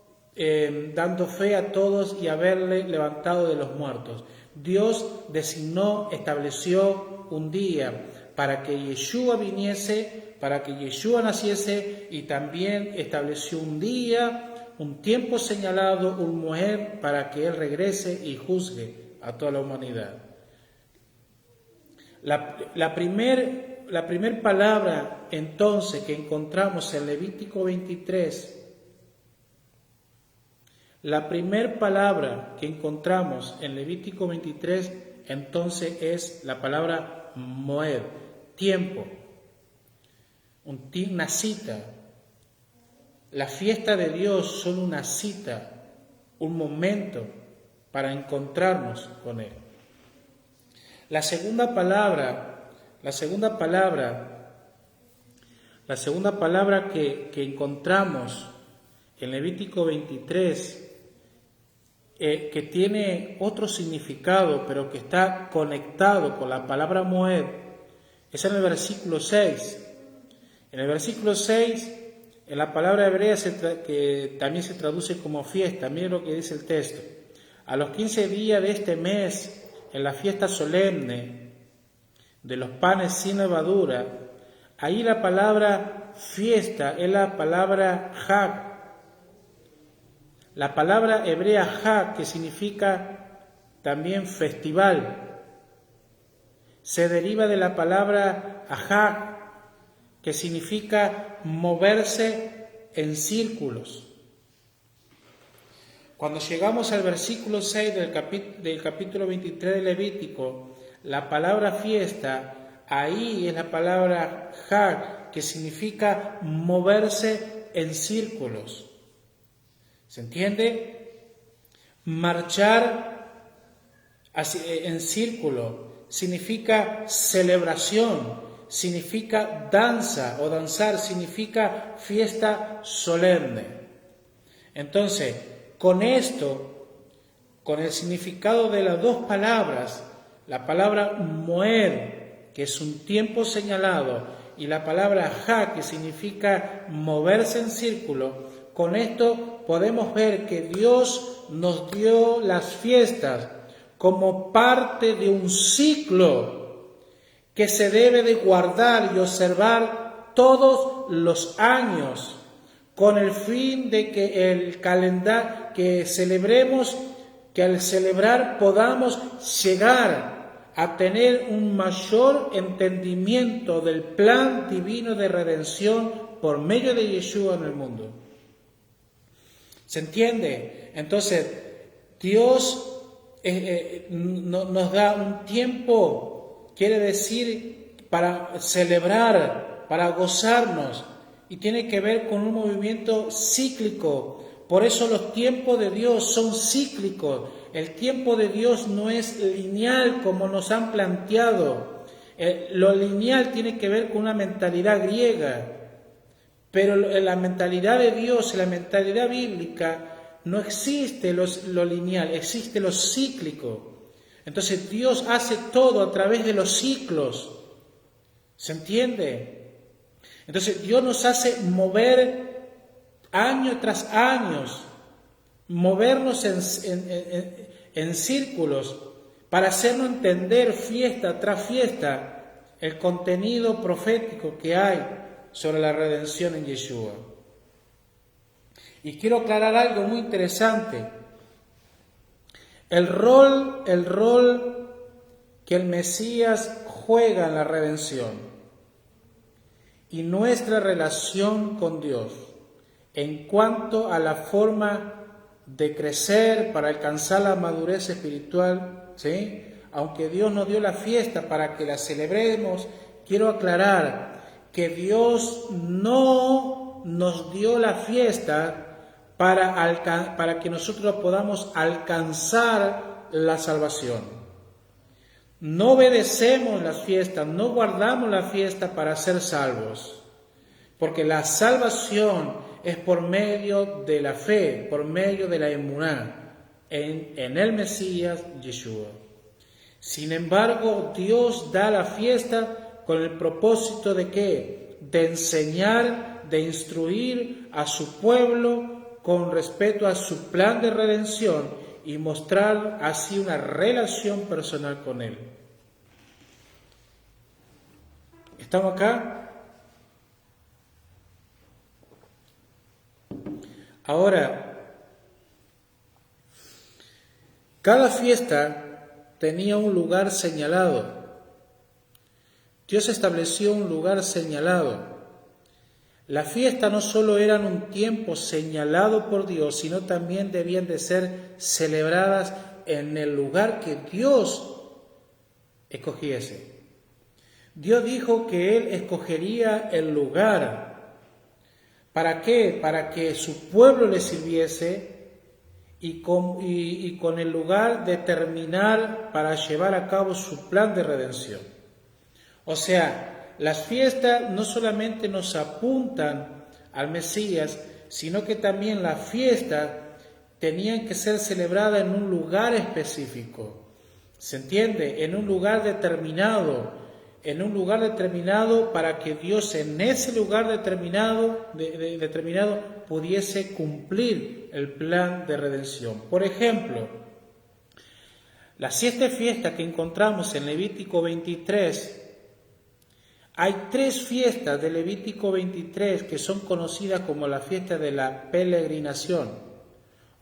dando fe a todos y haberle levantado de los muertos. Dios designó, estableció un día para que Yeshua viniese, para que Yeshua naciese, y también estableció un día, un tiempo señalado, un mujer, para que Él regrese y juzgue a toda la humanidad. La primer palabra entonces que encontramos en Levítico 23, la primera palabra que encontramos en Levítico 23 entonces es la palabra moed, tiempo, una cita. La fiesta de Dios son una cita, un momento para encontrarnos con Él. La segunda palabra que encontramos en Levítico 23, que tiene otro significado, pero que está conectado con la palabra moed, es en el versículo 6. En el versículo 6, en la palabra hebrea que también se traduce como fiesta, miren lo que dice el texto. A los 15 días de este mes, en la fiesta solemne de los panes sin levadura, ahí la palabra fiesta es la palabra Hag. La palabra hebrea Hag, que significa también festival. Se deriva de la palabra ajag, que significa moverse en círculos. Cuando llegamos al versículo 6 del capítulo 23 de Levítico, la palabra fiesta, ahí es la palabra hag, que significa moverse en círculos. ¿Se entiende? Marchar en círculo significa celebración, significa danza, o danzar significa fiesta solemne. Entonces, con esto, con el significado de las dos palabras, la palabra moer, que es un tiempo señalado, y la palabra ha, que significa moverse en círculo, con esto podemos ver que Dios nos dio las fiestas como parte de un ciclo que se debe de guardar y observar todos los años, con el fin de que el calendario que celebremos, que al celebrar podamos llegar a tener un mayor entendimiento del plan divino de redención por medio de Yeshua en el mundo. ¿Se entiende? Entonces, Dios nos da un tiempo, quiere decir, para celebrar, para gozarnos, y tiene que ver con un movimiento cíclico. Por eso los tiempos de Dios son cíclicos. El tiempo de Dios no es lineal como nos han planteado. Lo lineal tiene que ver con una mentalidad griega. Pero en la mentalidad de Dios, en la mentalidad bíblica, no existe lo lineal, existe lo cíclico. Entonces Dios hace todo a través de los ciclos. ¿Se entiende? Entonces Dios nos hace mover año tras año, movernos en círculos para hacernos entender fiesta tras fiesta el contenido profético que hay sobre la redención en Yeshua. Y quiero aclarar algo muy interesante. El rol que el Mesías juega en la redención y nuestra relación con Dios en cuanto a la forma de crecer para alcanzar la madurez espiritual, ¿sí? Aunque Dios nos dio la fiesta para que la celebremos, quiero aclarar que Dios no nos dio la fiesta para que nosotros podamos alcanzar la salvación. No obedecemos las fiestas, no guardamos la fiesta para ser salvos, porque la salvación es por medio de la fe, por medio de la emuná en el Mesías Yeshua. Sin embargo, Dios da la fiesta con el propósito de ¿qué? De enseñar, de instruir a su pueblo con respecto a su plan de redención y mostrar así una relación personal con Él. ¿Estamos acá? Ahora, cada fiesta tenía un lugar señalado. Dios estableció un lugar señalado. La fiesta no solo eran un tiempo señalado por Dios, sino también debían de ser celebradas en el lugar que Dios escogiese. Dios dijo que Él escogería el lugar. ¿Para qué? Para que su pueblo le sirviese y con el lugar determinar para llevar a cabo su plan de redención. O sea, las fiestas no solamente nos apuntan al Mesías, sino que también las fiestas tenían que ser celebradas en un lugar específico. ¿Se entiende? En un lugar determinado. Para que Dios en ese lugar determinado pudiese cumplir el plan de redención. Por ejemplo, las 7 fiestas que encontramos en Levítico 23, hay 3 fiestas de Levítico 23 que son conocidas como la fiesta de la peregrinación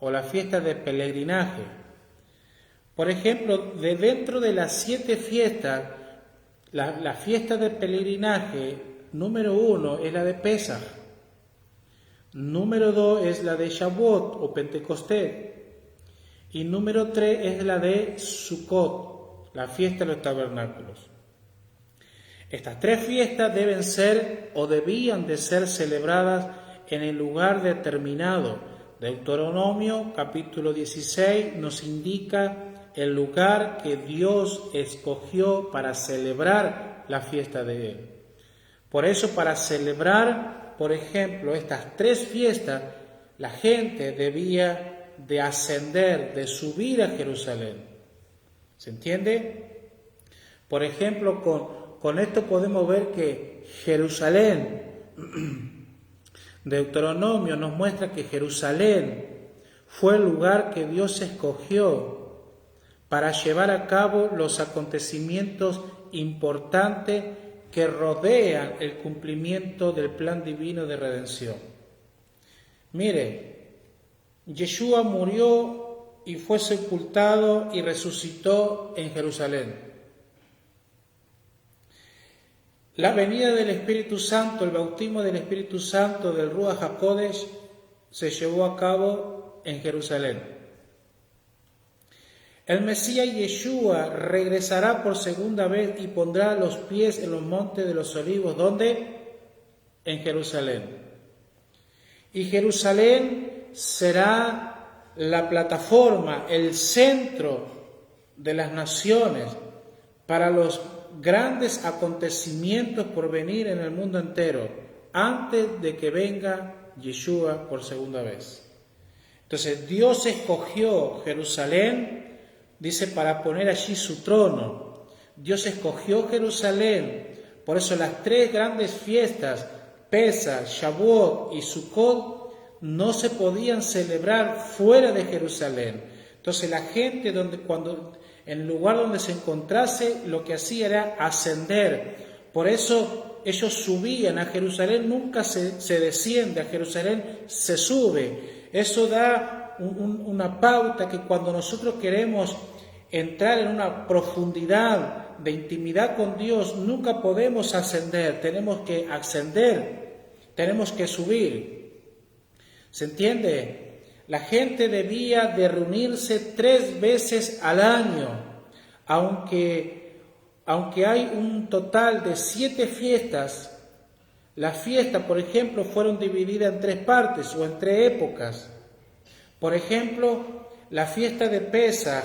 o la fiesta de peregrinaje. Por ejemplo, de dentro de las 7 fiestas, la fiesta de peregrinaje número 1 es la de Pesaj, número 2 es la de Shavuot o Pentecostés, y número 3 es la de Sukkot, la fiesta de los tabernáculos. Estas 3 fiestas deben ser o debían de ser celebradas en el lugar determinado. Deuteronomio capítulo 16 nos indica el lugar que Dios escogió para celebrar la fiesta de Él. Por eso, para celebrar, por ejemplo, estas 3 fiestas, la gente debía de ascender, de subir a Jerusalén. ¿Se entiende? Por ejemplo, con esto podemos ver que Jerusalén, Deuteronomio nos muestra que Jerusalén fue el lugar que Dios escogió para llevar a cabo los acontecimientos importantes que rodean el cumplimiento del plan divino de redención. Mire, Yeshua murió y fue sepultado y resucitó en Jerusalén. La venida del Espíritu Santo, el bautismo del Espíritu Santo del Ruach HaKodesh se llevó a cabo en Jerusalén. El Mesías Yeshua regresará por segunda vez y pondrá los pies en los montes de los olivos. ¿Dónde? En Jerusalén. Y Jerusalén será la plataforma, el centro de las naciones para los grandes acontecimientos por venir en el mundo entero, antes de que venga Yeshua por segunda vez. Entonces Dios escogió Jerusalén, dice, para poner allí su trono. Dios escogió Jerusalén, por eso las 3 grandes fiestas, Pesaj, Shavuot y Sukkot, no se podían celebrar fuera de Jerusalén. Entonces la gente en el lugar donde se encontrase, lo que hacía era ascender. Por eso ellos subían a Jerusalén, nunca se desciende, a Jerusalén se sube. Eso da una pauta que cuando nosotros queremos entrar en una profundidad de intimidad con Dios, nunca podemos ascender, tenemos que ascender, tenemos que subir. ¿Se entiende? La gente debía de reunirse 3 veces al año, aunque hay un total de 7 fiestas. Las fiestas, por ejemplo, fueron divididas en 3 partes o en 3 épocas. Por ejemplo, la fiesta de Pesaj,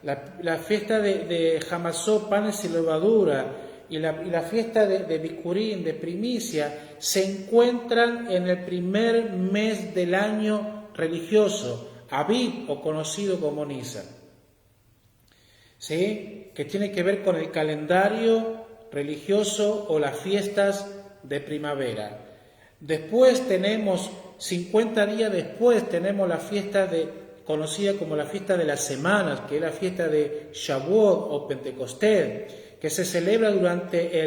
la fiesta de Hamasó, panes y levadura, y la fiesta de Bikurim, de primicia, se encuentran en el primer mes del año religioso, Aviv, o conocido como Nisan, ¿sí? Que tiene que ver con el calendario religioso o las fiestas de primavera. Después tenemos, 50 días después, tenemos la fiesta conocida como la fiesta de las semanas, que es la fiesta de Shavuot o Pentecostés, que se celebra durante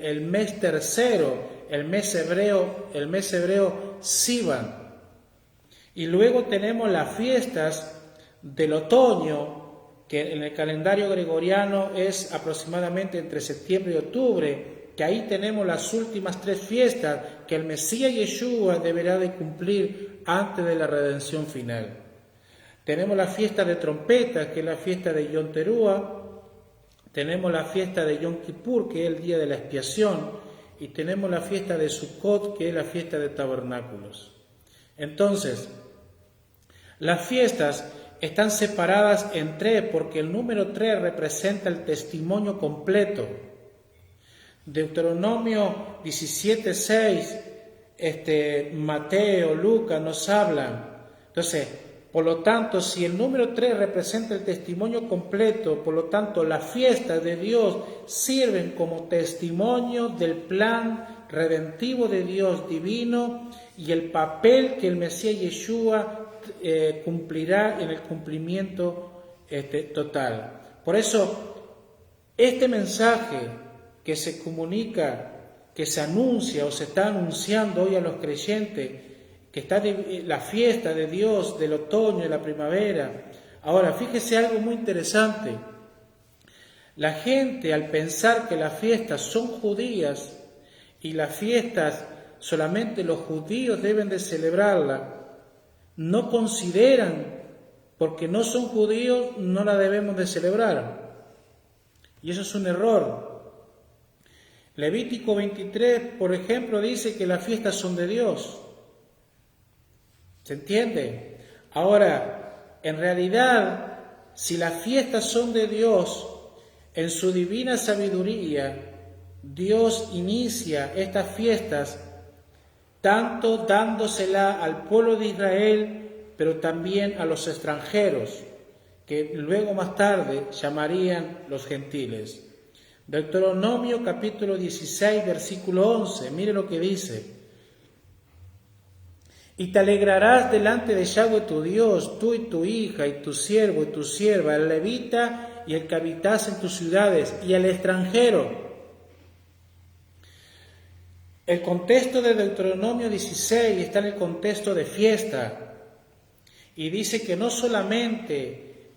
el mes tercero, el mes hebreo Sivan. Y luego tenemos las fiestas del otoño, que en el calendario gregoriano es aproximadamente entre septiembre y octubre, que ahí tenemos las últimas 3 fiestas que el Mesías Yeshua deberá de cumplir antes de la redención final. Tenemos la fiesta de trompetas, que es la fiesta de Yom Teruah, tenemos la fiesta de Yom Kippur, que es el día de la expiación, y tenemos la fiesta de Sukkot, que es la fiesta de tabernáculos. Entonces, las fiestas están separadas en 3 porque el número 3 representa el testimonio completo. Deuteronomio 17:6, Mateo, Lucas nos hablan. Entonces, por lo tanto, si el número 3 representa el testimonio completo, por lo tanto, las fiestas de Dios sirven como testimonio del plan redentivo de Dios divino y el papel que el Mesías Yeshua cumplirá en el cumplimiento total. Por eso, este mensaje que se comunica, que se anuncia o se está anunciando hoy a los creyentes, que está la fiesta de Dios del otoño y la primavera, Ahora, fíjese algo muy interesante. La gente, al pensar que las fiestas son judías y las fiestas solamente los judíos deben de celebrarlas, no consideran, porque no son judíos, no la debemos de celebrar. Y eso es un error. Levítico 23, por ejemplo, dice que las fiestas son de Dios. ¿Se entiende? Ahora, en realidad, si las fiestas son de Dios, en su divina sabiduría, Dios inicia estas fiestas tanto dándosela al pueblo de Israel, pero también a los extranjeros, que luego más tarde llamarían los gentiles. Deuteronomio capítulo 16, versículo 11, mire lo que dice. Y te alegrarás delante de Yahweh tu Dios, tú y tu hija, y tu siervo y tu sierva, el levita y el que habitas en tus ciudades, y el extranjero. El contexto de Deuteronomio 16 está en el contexto de fiesta. Y dice que no solamente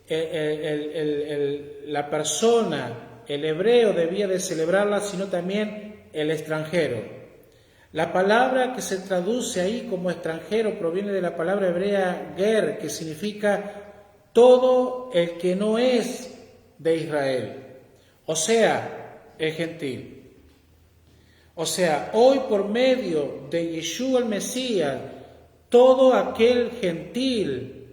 la persona, el hebreo, debía de celebrarla, sino también el extranjero. La palabra que se traduce ahí como extranjero proviene de la palabra hebrea ger, que significa todo el que no es de Israel, o sea, el gentil. O sea, hoy por medio de Yeshua el Mesías, todo aquel gentil,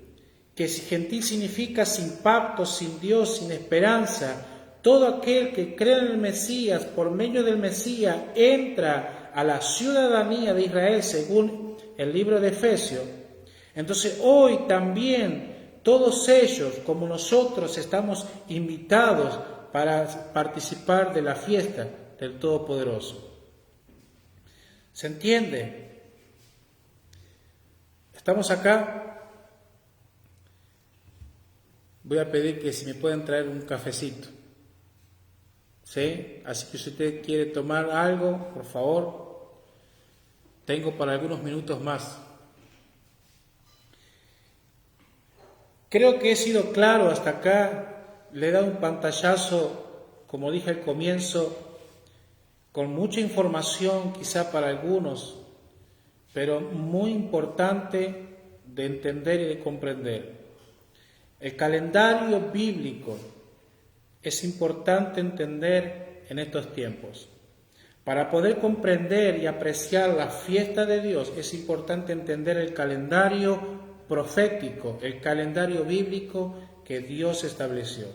que gentil significa sin pacto, sin Dios, sin esperanza, todo aquel que cree en el Mesías, por medio del Mesías, entra a la ciudadanía de Israel según el libro de Efesios. Entonces hoy también todos ellos, como nosotros, estamos invitados para participar de la fiesta del Todopoderoso. ¿Se entiende? ¿Estamos acá? Voy a pedir que si me pueden traer un cafecito. ¿Sí? Así que si usted quiere tomar algo, por favor, tengo para algunos minutos más. Creo que he sido claro hasta acá. Le he dado un pantallazo, como dije al comienzo, con mucha información quizá para algunos, pero muy importante de entender y de comprender. El calendario bíblico es importante entender en estos tiempos. Para poder comprender y apreciar la fiesta de Dios es importante entender el calendario profético, el calendario bíblico que Dios estableció.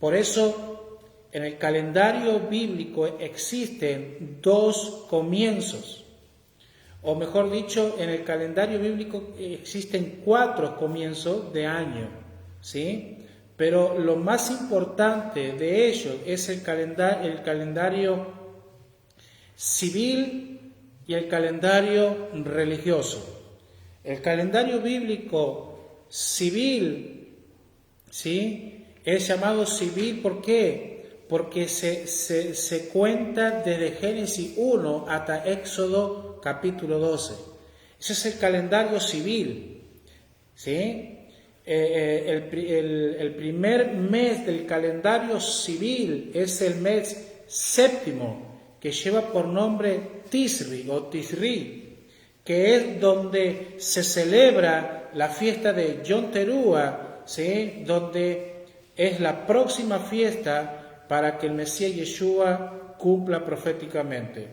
Por eso, en el calendario bíblico existen dos comienzos, o mejor dicho, en el calendario bíblico existen 4 comienzos de año, ¿sí? Pero lo más importante de ellos es el calendario civil y el calendario religioso. El calendario bíblico civil, ¿sí?, es llamado civil, ¿por qué? Porque se cuenta desde Génesis 1 hasta Éxodo capítulo 12. Ese es el calendario civil, ¿sí? El primer mes del calendario civil es el mes séptimo, que lleva por nombre Tisri o Tisri, que es donde se celebra la fiesta de Yom Teruah, ¿sí?, donde es la próxima fiesta para que el Mesías Yeshua cumpla proféticamente.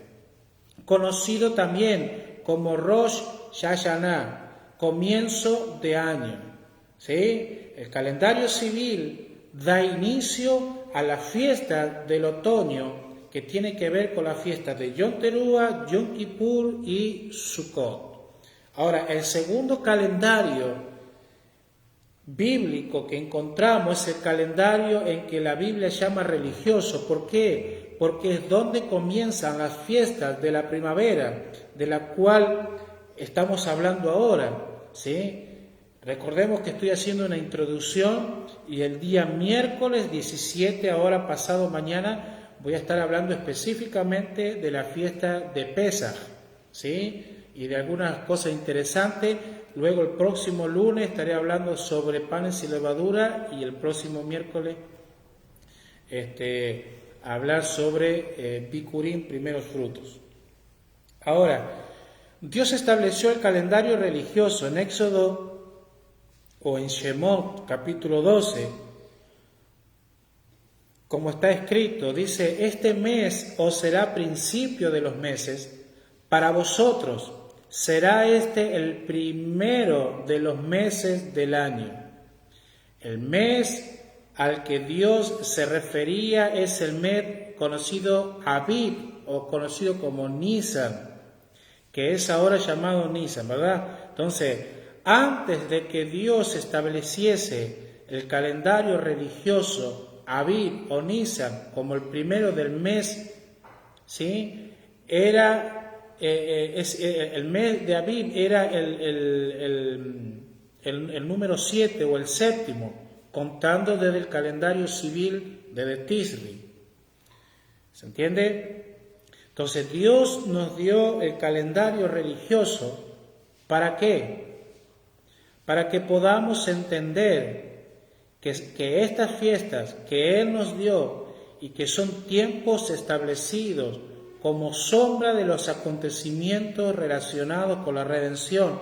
Conocido también como Rosh Hashanah, comienzo de año. ¿Sí? El calendario civil da inicio a la fiesta del otoño, que tiene que ver con la fiesta de Yom Teruah, Yom Kippur y Sukkot. Ahora, el segundo calendario bíblico que encontramos es el calendario en que la Biblia llama religioso. ¿Por qué? Porque es donde comienzan las fiestas de la primavera, de la cual estamos hablando ahora, ¿sí? Recordemos que estoy haciendo una introducción y el día miércoles 17, ahora pasado mañana, voy a estar hablando específicamente de la fiesta de Pesaj, ¿sí?, y de algunas cosas interesantes luego el próximo lunes estaré hablando sobre panes y levadura y el próximo miércoles hablar sobre Bikurim, primeros frutos. Ahora, Dios estableció el calendario religioso en Éxodo o en Shemot, capítulo 12, como está escrito, dice: este mes os será principio de los meses, para vosotros será este el primero de los meses del año. El mes al que Dios se refería es el mes conocido Abib o conocido como Nisan, que es ahora llamado Nisan, ¿verdad? Entonces, antes de que Dios estableciese el calendario religioso Abib o Nisan como el primero del mes, ¿sí? El mes de Abib era el número 7 o el séptimo, contando desde el calendario civil de Tisri. ¿Se entiende? Entonces Dios nos dio el calendario religioso. ¿Para qué? Para que podamos entender que estas fiestas que Él nos dio y que son tiempos establecidos como sombra de los acontecimientos relacionados con la redención,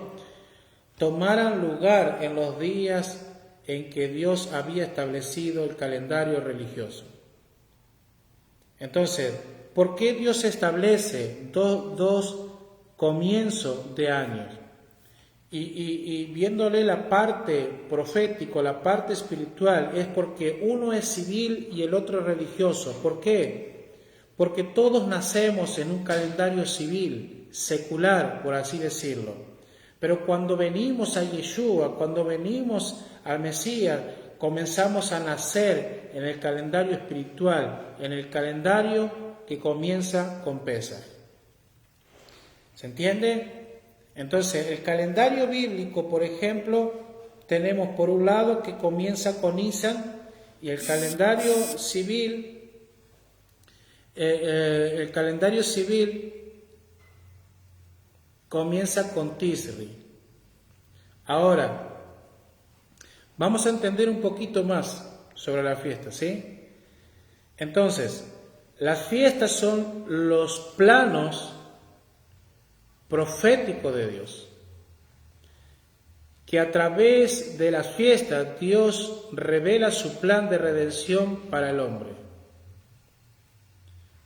tomaran lugar en los días en que Dios había establecido el calendario religioso. Entonces, ¿por qué Dios establece dos comienzos de años? Y viéndole la parte profética, la parte espiritual, es porque uno es civil y el otro es religioso. ¿Por qué? Porque todos nacemos en un calendario civil, secular, por así decirlo. Pero cuando venimos a Yeshua, cuando venimos al Mesías, comenzamos a nacer en el calendario espiritual, en el calendario que comienza con Pesaj. ¿Se entiende? Entonces, el calendario bíblico, por ejemplo, tenemos por un lado que comienza con Nisan, y el calendario civil, comienza con Tisri. Ahora, vamos a entender un poquito más sobre la fiesta, ¿sí? Entonces, las fiestas son los planos proféticos de Dios, que a través de las fiestas Dios revela su plan de redención para el hombre.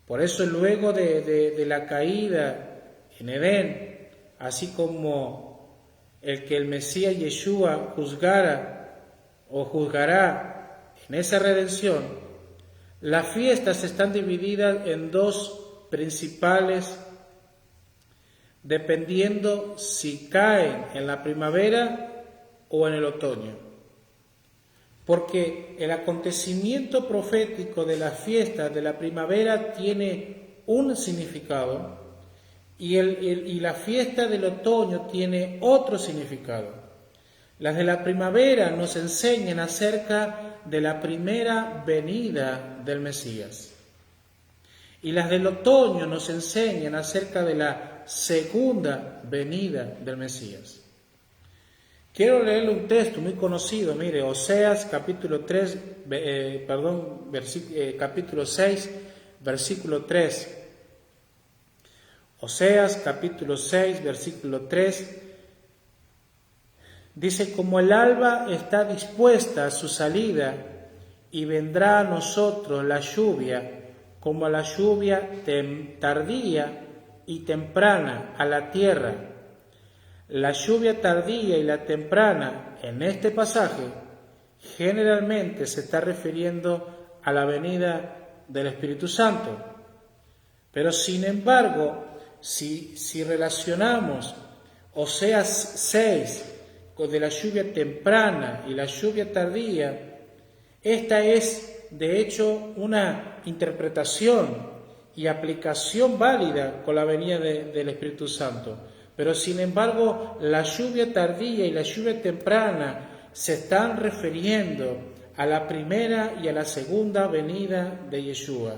Por eso luego de la caída en Edén, así como el que el Mesías Yeshua juzgará en esa redención, las fiestas están divididas en dos principales, dependiendo si caen en la primavera o en el otoño. Porque el acontecimiento profético de las fiestas de la primavera tiene un significado y la fiesta del otoño tiene otro significado. Las de la primavera nos enseñan acerca de la primera venida del Mesías. Y las del otoño nos enseñan acerca de la segunda venida del Mesías. Quiero leerle un texto muy conocido, mire, Oseas capítulo 6, versículo 3. Oseas capítulo 6, versículo 3. Dice: como el alba está dispuesta a su salida, y vendrá a nosotros la lluvia, como la lluvia tardía y temprana a la tierra. La lluvia tardía y la temprana en este pasaje generalmente se está refiriendo a la venida del Espíritu Santo. Pero sin embargo, si relacionamos Oseas 6 de la lluvia temprana y la lluvia tardía, esta es de hecho una interpretación y aplicación válida con la venida del Espíritu Santo. Pero sin embargo, la lluvia tardía y la lluvia temprana se están refiriendo a la primera y a la segunda venida de Yeshua.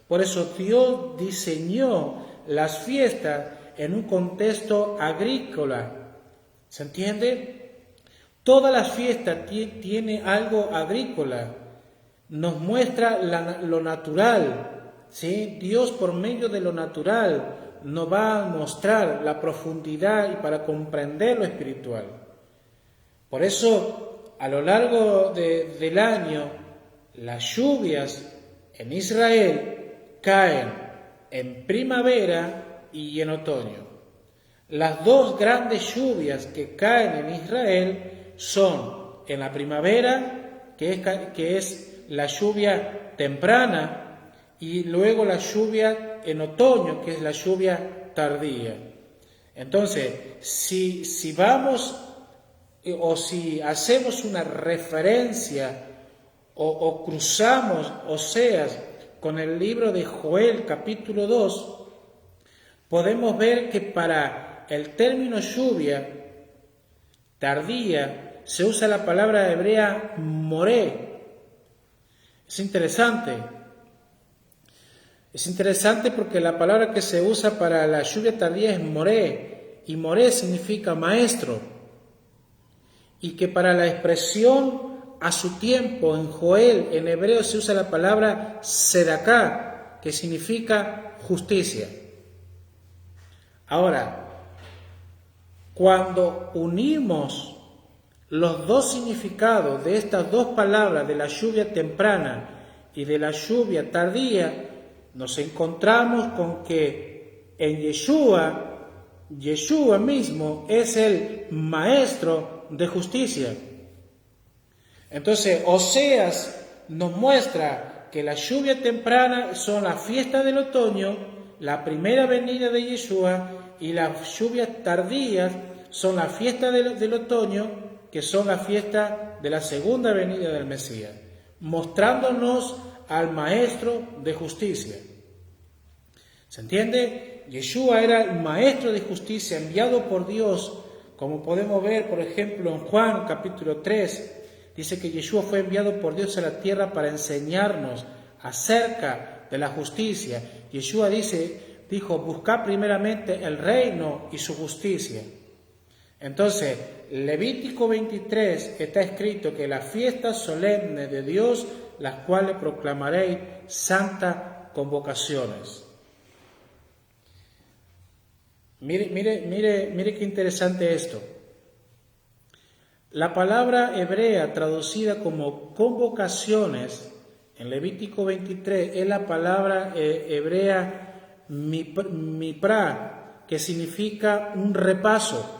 Por eso Dios diseñó las fiestas en un contexto agrícola, ¿Se entiende? Todas las fiestas tiene algo agrícola, nos muestra lo natural, ¿sí? Dios por medio de lo natural nos va a mostrar la profundidad y para comprender lo espiritual. Por eso, a lo largo del año, las lluvias en Israel caen en primavera y en otoño. Las dos grandes lluvias que caen en Israel son en la primavera, que es la lluvia temprana, y luego la lluvia en otoño, que es la lluvia tardía. Entonces, si vamos o si hacemos una referencia o cruzamos Oseas con el libro de Joel capítulo 2, podemos ver que para el término lluvia tardía se usa la palabra hebrea moré. Es interesante porque la palabra que se usa para la lluvia tardía es moré, y moré significa maestro, y que para la expresión a su tiempo en Joel, en hebreo, se usa la palabra sedaká, que significa justicia. Ahora, cuando unimos los dos significados de estas dos palabras, de la lluvia temprana y de la lluvia tardía, nos encontramos con que en Yeshua mismo es el maestro de justicia. Entonces, Oseas nos muestra que la lluvia temprana son las fiestas del otoño, la primera venida de Yeshua, y las lluvias tardías son las fiestas del otoño, que son las fiestas de la segunda venida del Mesías, mostrándonos al maestro de justicia. ¿Se entiende? Yeshua era el maestro de justicia enviado por Dios, como podemos ver, por ejemplo, en Juan capítulo 3, dice que Yeshua fue enviado por Dios a la tierra para enseñarnos acerca de la justicia. Yeshua dijo, buscad primeramente el reino y su justicia. Entonces, Levítico 23 está escrito que las fiestas solemnes de Dios, las cuales proclamaréis santas convocaciones. Mire qué interesante esto. La palabra hebrea traducida como convocaciones en Levítico 23 es la palabra hebrea mipra, que significa un repaso.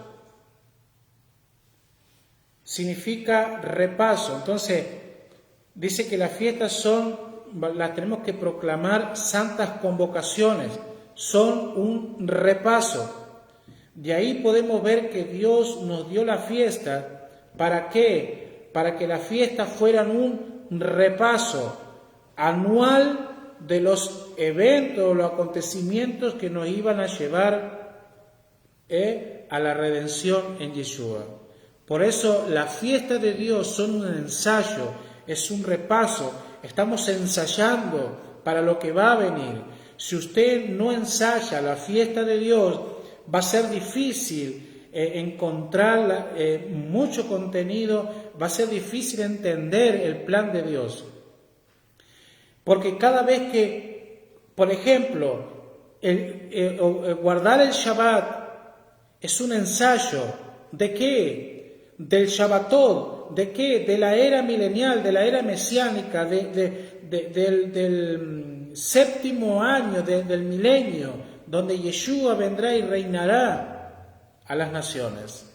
Significa repaso. Entonces, dice que las fiestas las tenemos que proclamar santas convocaciones, son un repaso. De ahí podemos ver que Dios nos dio la fiesta. ¿Para qué? Para que las fiestas fueran un repaso anual de los eventos, los acontecimientos que nos iban a llevar a la redención en Yeshua. Por eso las fiestas de Dios son un ensayo, es un repaso. Estamos ensayando para lo que va a venir. Si usted no ensaya la fiesta de Dios, va a ser difícil encontrar mucho contenido, va a ser difícil entender el plan de Dios. Porque cada vez que, por ejemplo, guardar el Shabbat es un ensayo. ¿De qué? Del Shabbatot. ¿De qué? De la era milenial, de la era mesiánica, del séptimo año del milenio, donde Yeshua vendrá y reinará a las naciones.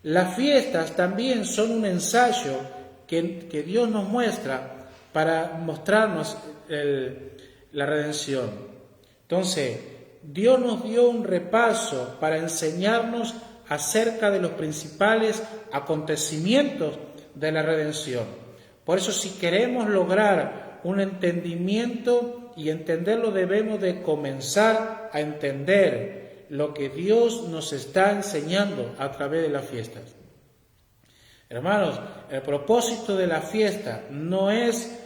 Las fiestas también son un ensayo que Dios nos muestra para mostrarnos la redención. Entonces, Dios nos dio un repaso para enseñarnos acerca de los principales acontecimientos de la redención. Por eso, si queremos lograr un entendimiento y entenderlo, debemos de comenzar a entender lo que Dios nos está enseñando a través de las fiestas. Hermanos, el propósito de la fiesta no es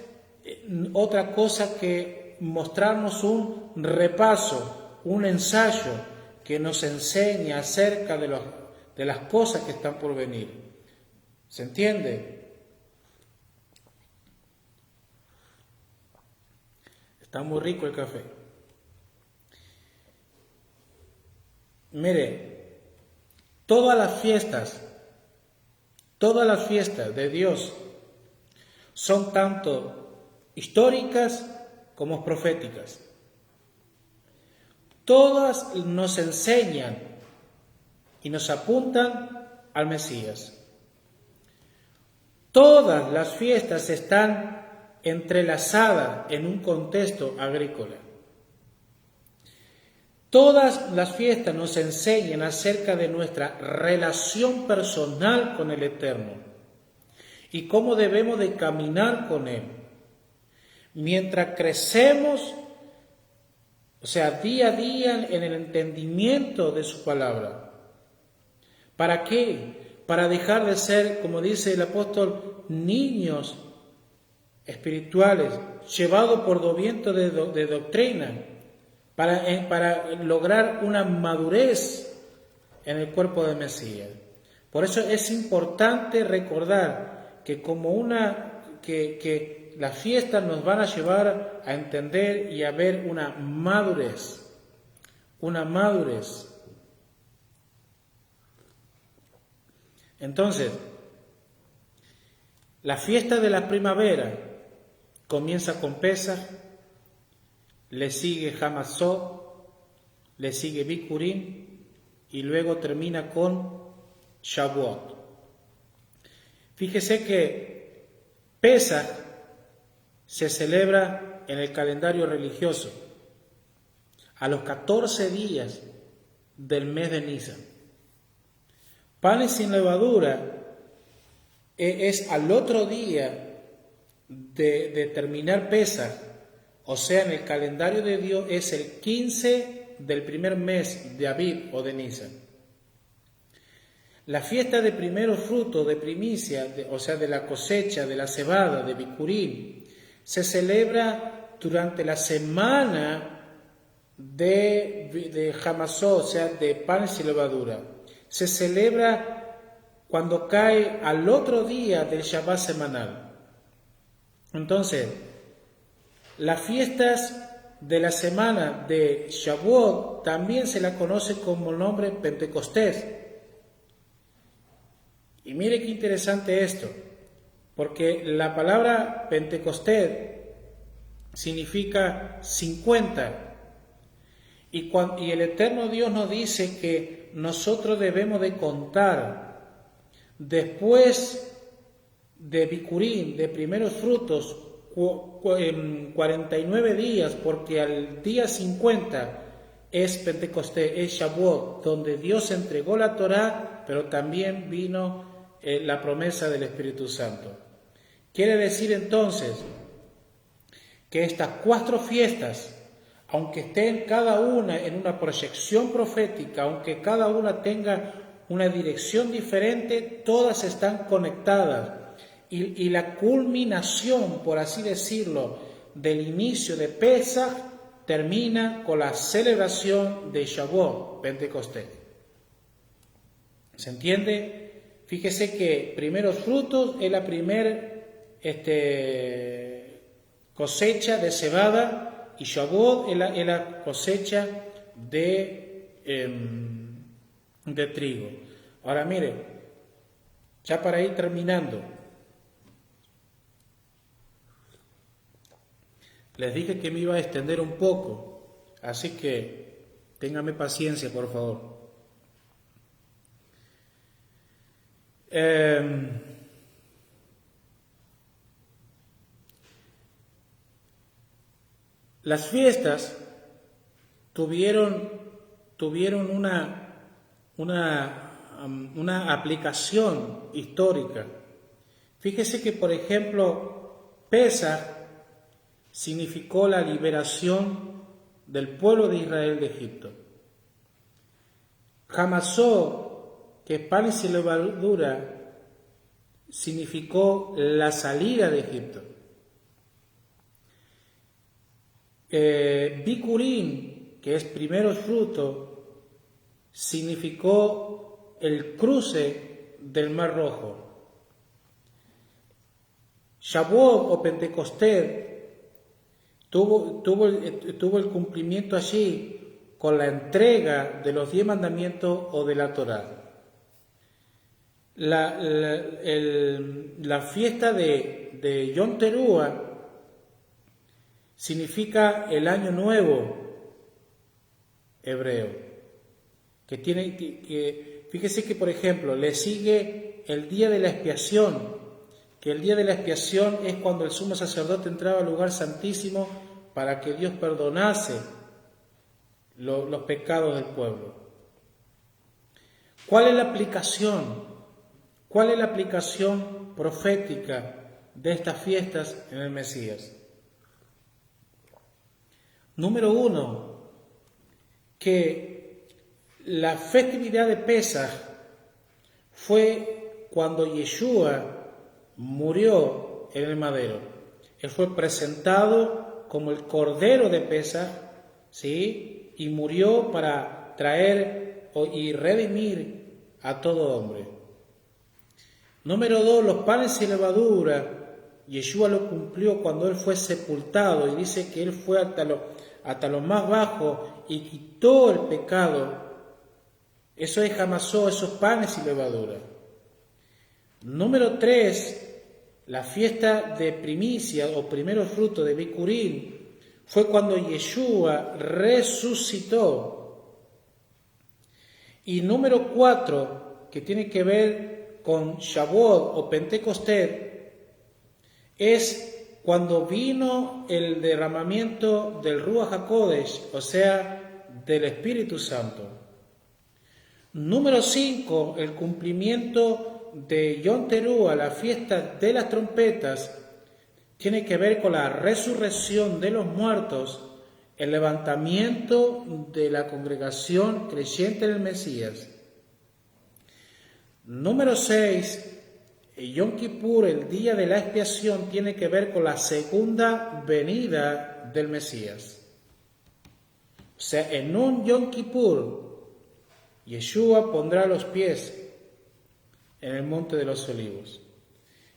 otra cosa que mostrarnos un repaso, un ensayo que nos enseña acerca de de las cosas que están por venir. ¿Se entiende? Está muy rico el café. Mire, todas las fiestas de Dios son tanto históricas como proféticas. Todas nos enseñan y nos apuntan al Mesías. Todas las fiestas están entrelazadas en un contexto agrícola. Todas las fiestas nos enseñan acerca de nuestra relación personal con el Eterno y cómo debemos de caminar con Él. Mientras crecemos, o sea, día a día en el entendimiento de su palabra. ¿Para qué? Para dejar de ser, como dice el apóstol, niños espirituales, llevados por viento de doctrina, para lograr una madurez en el cuerpo de Mesías. Por eso es importante recordar que que las fiestas nos van a llevar a entender y a ver una madurez. Entonces, la fiesta de la primavera comienza con Pesaj, le sigue Hamasot, le sigue Bikurim y luego termina con Shavuot. Fíjese que Pesaj se celebra en el calendario religioso a los 14 días del mes de Nisan. Panes sin levadura es al otro día de terminar Pesaj, o sea, en el calendario de Dios es el 15 del primer mes de Abib o de Nisan. La fiesta de primeros frutos, de primicia, o sea, de la cosecha, de la cebada, de Bikurim, se celebra durante la semana de Hamasot, o sea, de panes sin levadura. Se celebra cuando cae al otro día del Shabbat semanal. Entonces, las fiestas de la semana de Shavuot también se la conoce como el nombre Pentecostés. Y mire qué interesante esto, porque la palabra Pentecostés significa 50. Y el Eterno Dios nos dice que nosotros debemos de contar después de Bikurim, de primeros frutos, 49 días, porque al día 50 es Pentecostés, es Shavuot, donde Dios entregó la Torá, pero también vino la promesa del Espíritu Santo. Quiere decir entonces que estas 4 fiestas, aunque estén cada una en una proyección profética, aunque cada una tenga una dirección diferente, todas están conectadas. Y la culminación, por así decirlo, del inicio de Pesaj termina con la celebración de Shavuot, Pentecostés. ¿Se entiende? Fíjese que primeros frutos es la primer cosecha de cebada y Shavuot es la cosecha de trigo. Ahora mire, ya para ir terminando, les dije que me iba a extender un poco, así que téngame paciencia, por favor. Las fiestas tuvieron una aplicación histórica. Fíjese que, por ejemplo, Pesaj significó la liberación del pueblo de Israel de Egipto. Hamasot, que es pan y levadura, significó la salida de Egipto. Bikurim, que es primeros frutos, significó el cruce del Mar Rojo. Shavuot o Pentecostés tuvo el cumplimiento allí con la entrega de los 10 mandamientos o de la Torá. La fiesta de Yom Teruah significa el año nuevo hebreo, fíjese que, por ejemplo, le sigue el día de la expiación, que el día de la expiación es cuando el sumo sacerdote entraba al lugar santísimo para que Dios perdonase los pecados del pueblo. ¿Cuál es la aplicación? ¿Cuál es la aplicación profética de estas fiestas en el Mesías? Número 1, que la festividad de Pesaj fue cuando Yeshua murió en el madero. Él fue presentado como el Cordero de Pesaj, ¿sí? Y murió para traer y redimir a todo hombre. Número 2, los panes y levadura. Yeshua lo cumplió cuando él fue sepultado y dice que él fue hasta lo más bajo y quitó el pecado. Eso es Hamasó, esos panes y levadura. Número 3, la fiesta de primicia o primero fruto de Bikurim fue cuando Yeshua resucitó. Y número 4, que tiene que ver con Shavuot o Pentecostés, es cuando vino el derramamiento del Ruach HaKodesh, o sea, del Espíritu Santo. Número 5, el cumplimiento de Yom Teruah, la fiesta de las trompetas, tiene que ver con la resurrección de los muertos, el levantamiento de la congregación creyente en el Mesías. Número 6, Yom Kippur, el día de la expiación, tiene que ver con la segunda venida del Mesías. O sea, en un Yom Kippur, Yeshua pondrá los pies en el monte de los olivos.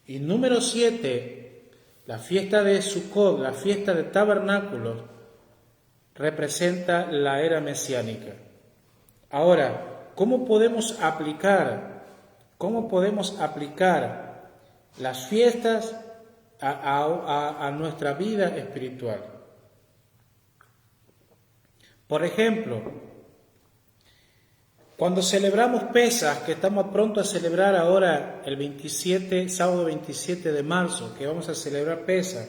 Y número 7, la fiesta de Sukkot, la fiesta de tabernáculos, representa la era mesiánica. Ahora, ¿cómo podemos aplicar las fiestas a nuestra vida espiritual? Por ejemplo, cuando celebramos Pesaj, que estamos pronto a celebrar ahora el sábado 27 de marzo, que vamos a celebrar Pesaj,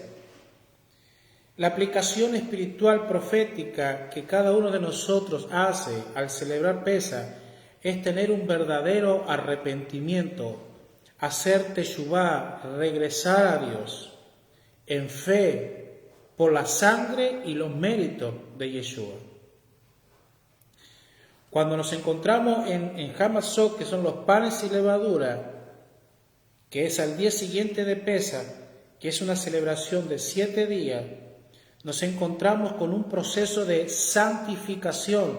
la aplicación espiritual profética que cada uno de nosotros hace al celebrar Pesaj es tener un verdadero arrepentimiento, hacer teshuvá, regresar a Dios en fe por la sangre y los méritos de Yeshua. Cuando nos encontramos en Hamasó, que son los panes y levadura, que es al día siguiente de Pesaj, que es una celebración de 7 días, nos encontramos con un proceso de santificación,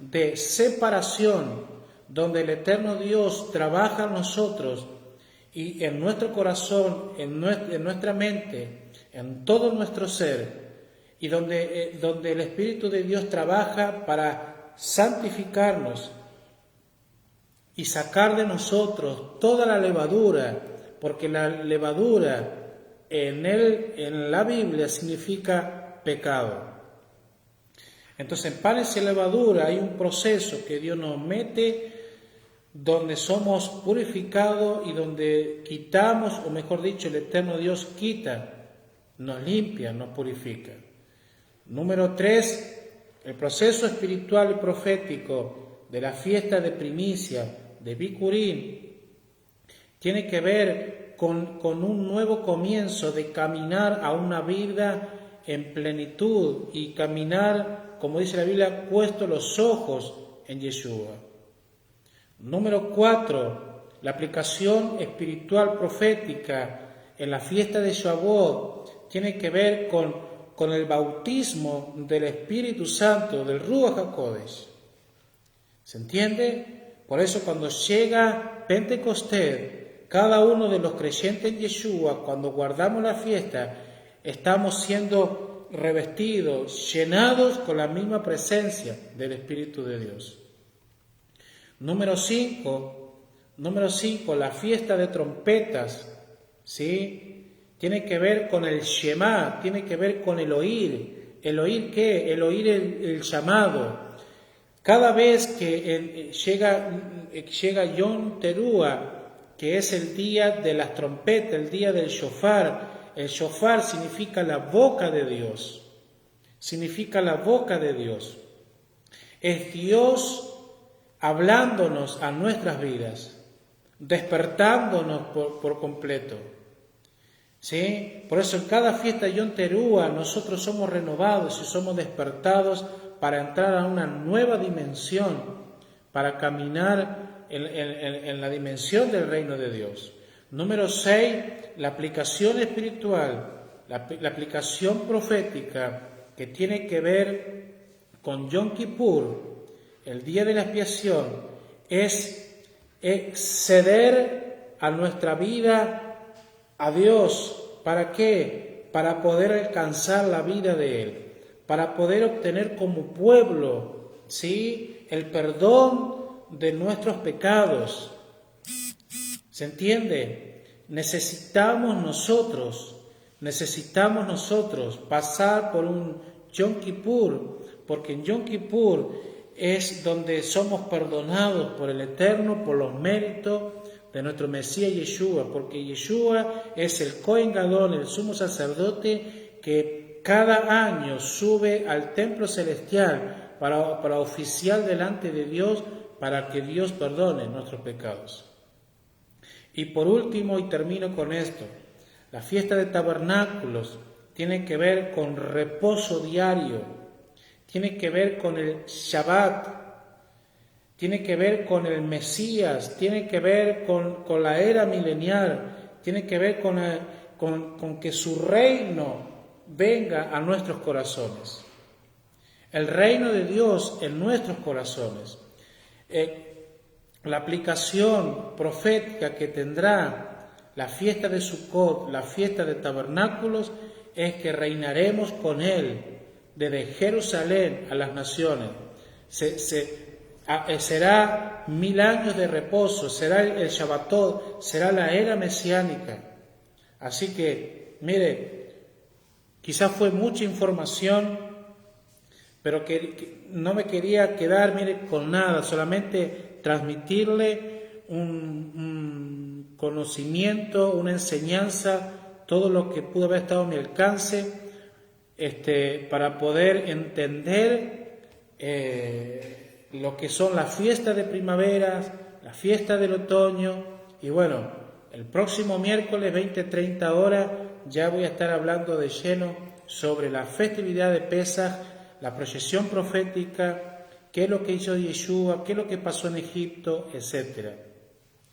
de separación, donde el eterno Dios trabaja en nosotros y en nuestro corazón, en nuestra mente, en todo nuestro ser, y donde el Espíritu de Dios trabaja para santificarnos y sacar de nosotros toda la levadura, porque la levadura en la Biblia significa pecado. Entonces, en panes y levadura hay un proceso que Dios nos mete donde somos purificados y donde quitamos, o mejor dicho, el eterno Dios quita, nos limpia, nos purifica. Número 3, el proceso espiritual y profético de la fiesta de primicia de Bikurim tiene que ver con un nuevo comienzo de caminar a una vida en plenitud y caminar, como dice la Biblia, puesto los ojos en Yeshua. Número 4, la aplicación espiritual profética en la fiesta de Shavuot tiene que ver con el bautismo del Espíritu Santo, del Ruach HaKodesh. ¿Se entiende? Por eso cuando llega Pentecostés, cada uno de los creyentes en Yeshua, cuando guardamos la fiesta, estamos siendo revestidos, llenados con la misma presencia del Espíritu de Dios. Número 5, la fiesta de trompetas, ¿sí? Tiene que ver con el Shema, tiene que ver con el oír. ¿El oír qué? El oír el llamado. Cada vez que llega Yom Teruah, que es el día de las trompetas, el día del shofar. El shofar significa la boca de Dios. Significa la boca de Dios. Es Dios hablándonos a nuestras vidas, despertándonos por completo. ¿Sí? Por eso en cada fiesta de Yom Teruah nosotros somos renovados y somos despertados para entrar a una nueva dimensión, para caminar en la dimensión del reino de Dios. Número 6, la aplicación espiritual, la aplicación profética que tiene que ver con Yom Kippur, el día de la expiación, es ceder a nuestra vida a Dios. ¿Para qué? Para poder alcanzar la vida de Él, para poder obtener como pueblo, ¿sí?, el perdón de nuestros pecados. ¿Se entiende? Necesitamos nosotros pasar por un Yom Kippur, porque en Yom Kippur es donde somos perdonados por el Eterno, por los méritos de nuestro Mesías Yeshua, porque Yeshua es el Cohen Gadol, el sumo sacerdote que cada año sube al templo celestial para oficiar delante de Dios, para que Dios perdone nuestros pecados. Y por último, y termino con esto, la fiesta de tabernáculos tiene que ver con reposo diario, tiene que ver con el Shabbat, tiene que ver con el Mesías, tiene que ver con la era milenial, tiene que ver con que su reino venga a nuestros corazones. El reino de Dios en nuestros corazones. La aplicación profética que tendrá la fiesta de Sukkot, la fiesta de tabernáculos, es que reinaremos con Él desde Jerusalén a las naciones. Será 1000 años de reposo, será el Shabbatot, será la era mesiánica. Así que, mire, quizás fue mucha información, pero que no me quería quedar, mire, con nada, solamente transmitirle un conocimiento, una enseñanza, todo lo que pudo haber estado a mi alcance, para poder entender lo que son las fiestas de primavera, las fiestas del otoño. Y bueno, el próximo miércoles 20-30 horas ya voy a estar hablando de lleno sobre la festividad de Pesaj, la proyección profética, qué es lo que hizo Yeshua, qué es lo que pasó en Egipto, etc.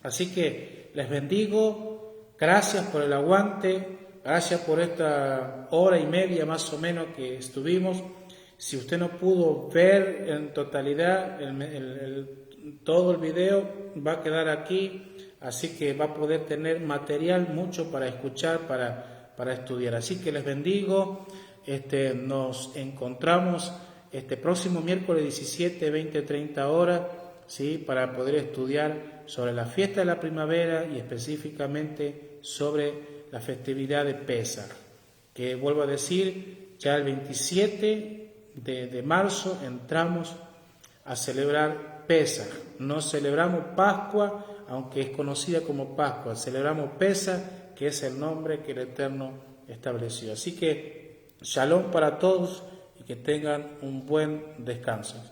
Así que les bendigo, gracias por el aguante, gracias por esta hora y media más o menos que estuvimos. Si usted no pudo ver en totalidad todo el video, va a quedar aquí, así que va a poder tener material mucho para escuchar, para estudiar. Así que les bendigo. Nos encontramos este próximo miércoles 17, 20, 30 horas, ¿sí?, para poder estudiar sobre la fiesta de la primavera y específicamente sobre la festividad de Pesaj, que vuelvo a decir, ya el 27 de marzo entramos a celebrar Pesaj. No celebramos Pascua, aunque es conocida como Pascua, celebramos Pesaj, que es el nombre que el Eterno estableció. Así que Shalom para todos y que tengan un buen descanso.